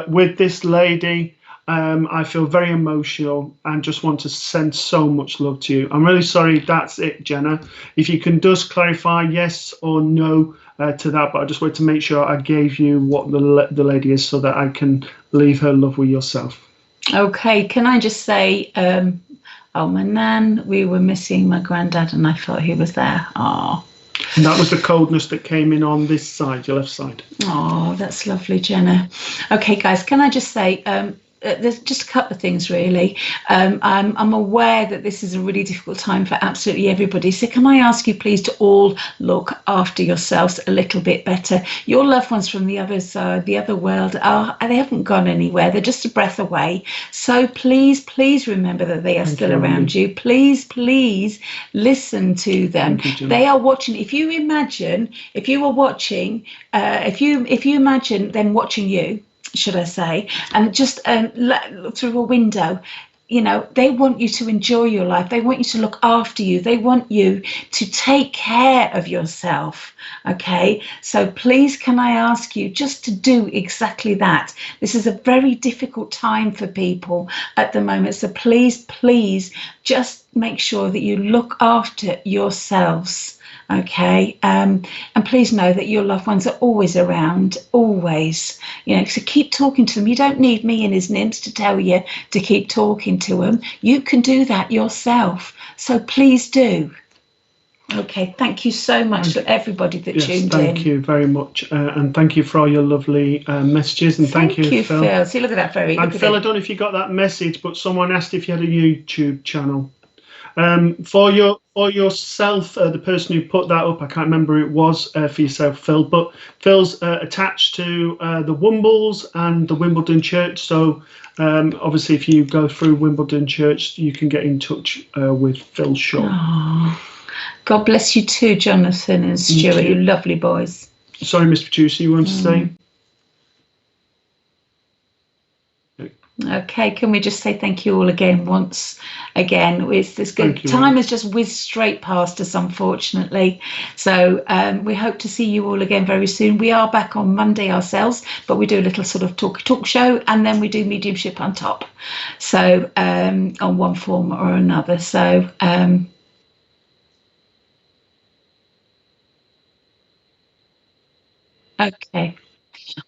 With this lady, I feel very emotional and just want to send so much love to you. I'm really sorry, that's it, Jenna. If you can just clarify yes or no to that, but I just wanted to make sure I gave you what the lady is so that I can leave her love with yourself. Okay, can I just say, my nan, we were missing my granddad and I thought he was there. Oh. And that was the coldness that came in on this side, your left side. Oh, that's lovely, Jenna. Okay, guys, can I just say, there's just a couple of things really. I'm aware that this is a really difficult time for absolutely everybody. So can I ask you please to all look after yourselves a little bit better? Your loved ones from the other side, the other world, they haven't gone anywhere. They're just a breath away. So please remember that they are still around you. Please listen to them. They are watching. If you imagine them watching you, should I say, and just look through a window, they want you to enjoy your life. They want you to look after you. They want you to take care of yourself. Okay, so please can I ask you just to do exactly that. This is a very difficult time for people at the moment, so please just make sure that you look after yourselves. Okay, and please know that your loved ones are always around, always. So keep talking to them. You don't need me and his nymphs to tell you to keep talking to them. You can do that yourself. So please do. Okay, thank you so much to everybody that tuned in. Thank you very much, and thank you for all your lovely messages, and thank you, Phil. See, look at that, very. And Phil, I don't know if you got that message, but someone asked if you had a YouTube channel. For yourself, the person who put that up, I can't remember who it was for yourself, Phil, but Phil's attached to the Wombles and the Wimbledon Church. So obviously, if you go through Wimbledon Church, you can get in touch with Phil Shaw. Oh, God bless you too, Jonathan and Stuart, you lovely boys. Sorry, Mr. Producer, you want to say? Okay, can we just say thank you all again once again? It's this good time has just whizzed straight past us, unfortunately. So we hope to see you all again very soon. We are back on Monday ourselves, but we do a little sort of talk show, and then we do mediumship on top. So on one form or another. So okay.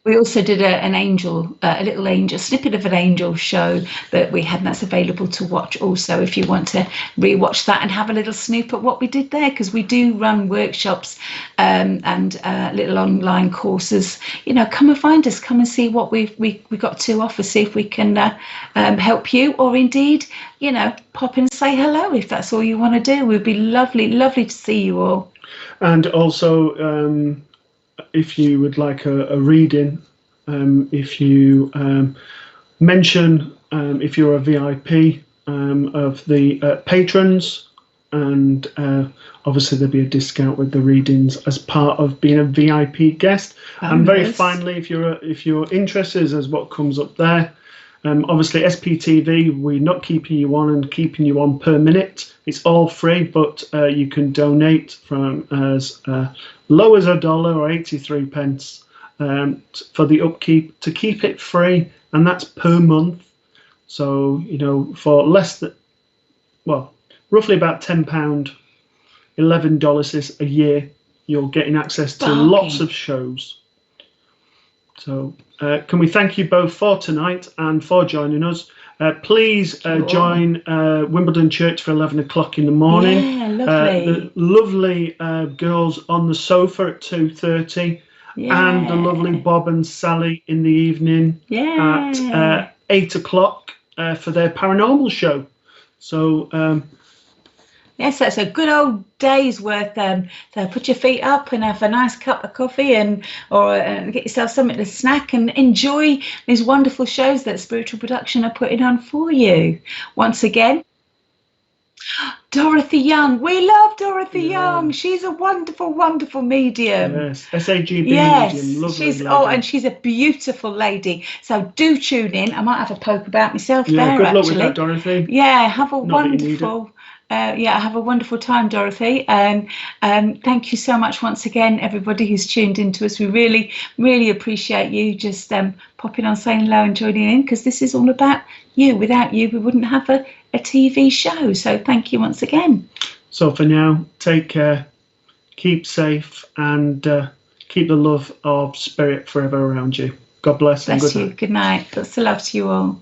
We also did a little angel snippet of an angel show that we had, and that's available to watch also if you want to rewatch that and have a little snoop at what we did there, because we do run workshops and little online courses. Come and find us, come and see what we got to offer, see if we can help you, or indeed, pop in and say hello if that's all you want to do. It would be lovely to see you all. And also, if you would like a reading, if you mention if you're a VIP of the patrons, and obviously there'll be a discount with the readings as part of being a VIP guest. And very finally, if you're interested, as what comes up there, obviously SPTV, we're not keeping you on and keeping you on per minute. It's all free, but you can donate from as low as $1 or 83 pence for the upkeep to keep it free, and that's per month. So for less than, roughly about £10, $11 a year, you're getting access to lots of shows. So can we thank you both for tonight and for joining us? Please join Wimbledon Church for 11 o'clock in the morning. Yeah, lovely. The lovely girls on the sofa at 2:30, and the lovely Bob and Sally in the evening at 8 o'clock for their paranormal show. So yes, that's a good old day's worth. So put your feet up and have a nice cup of coffee, or get yourself something to snack and enjoy these wonderful shows that Spiritual Production are putting on for you. Once again, Dorothy Young. We love Dorothy Young. She's a wonderful medium. Yes, SAGB medium. Lovely she's lady. And she's a beautiful lady. So do tune in. I might have a poke about myself there. Good luck with that, Dorothy. Yeah, have a wonderful. Have a wonderful time, Dorothy. And thank you so much once again, everybody who's tuned into us. We really appreciate you just popping on, saying hello and joining in, because this is all about you. Without you, we wouldn't have a TV show. So thank you once again. So for now, take care, keep safe, and keep the love of spirit forever around you. God bless and good night. Good night. Lots of love to you all.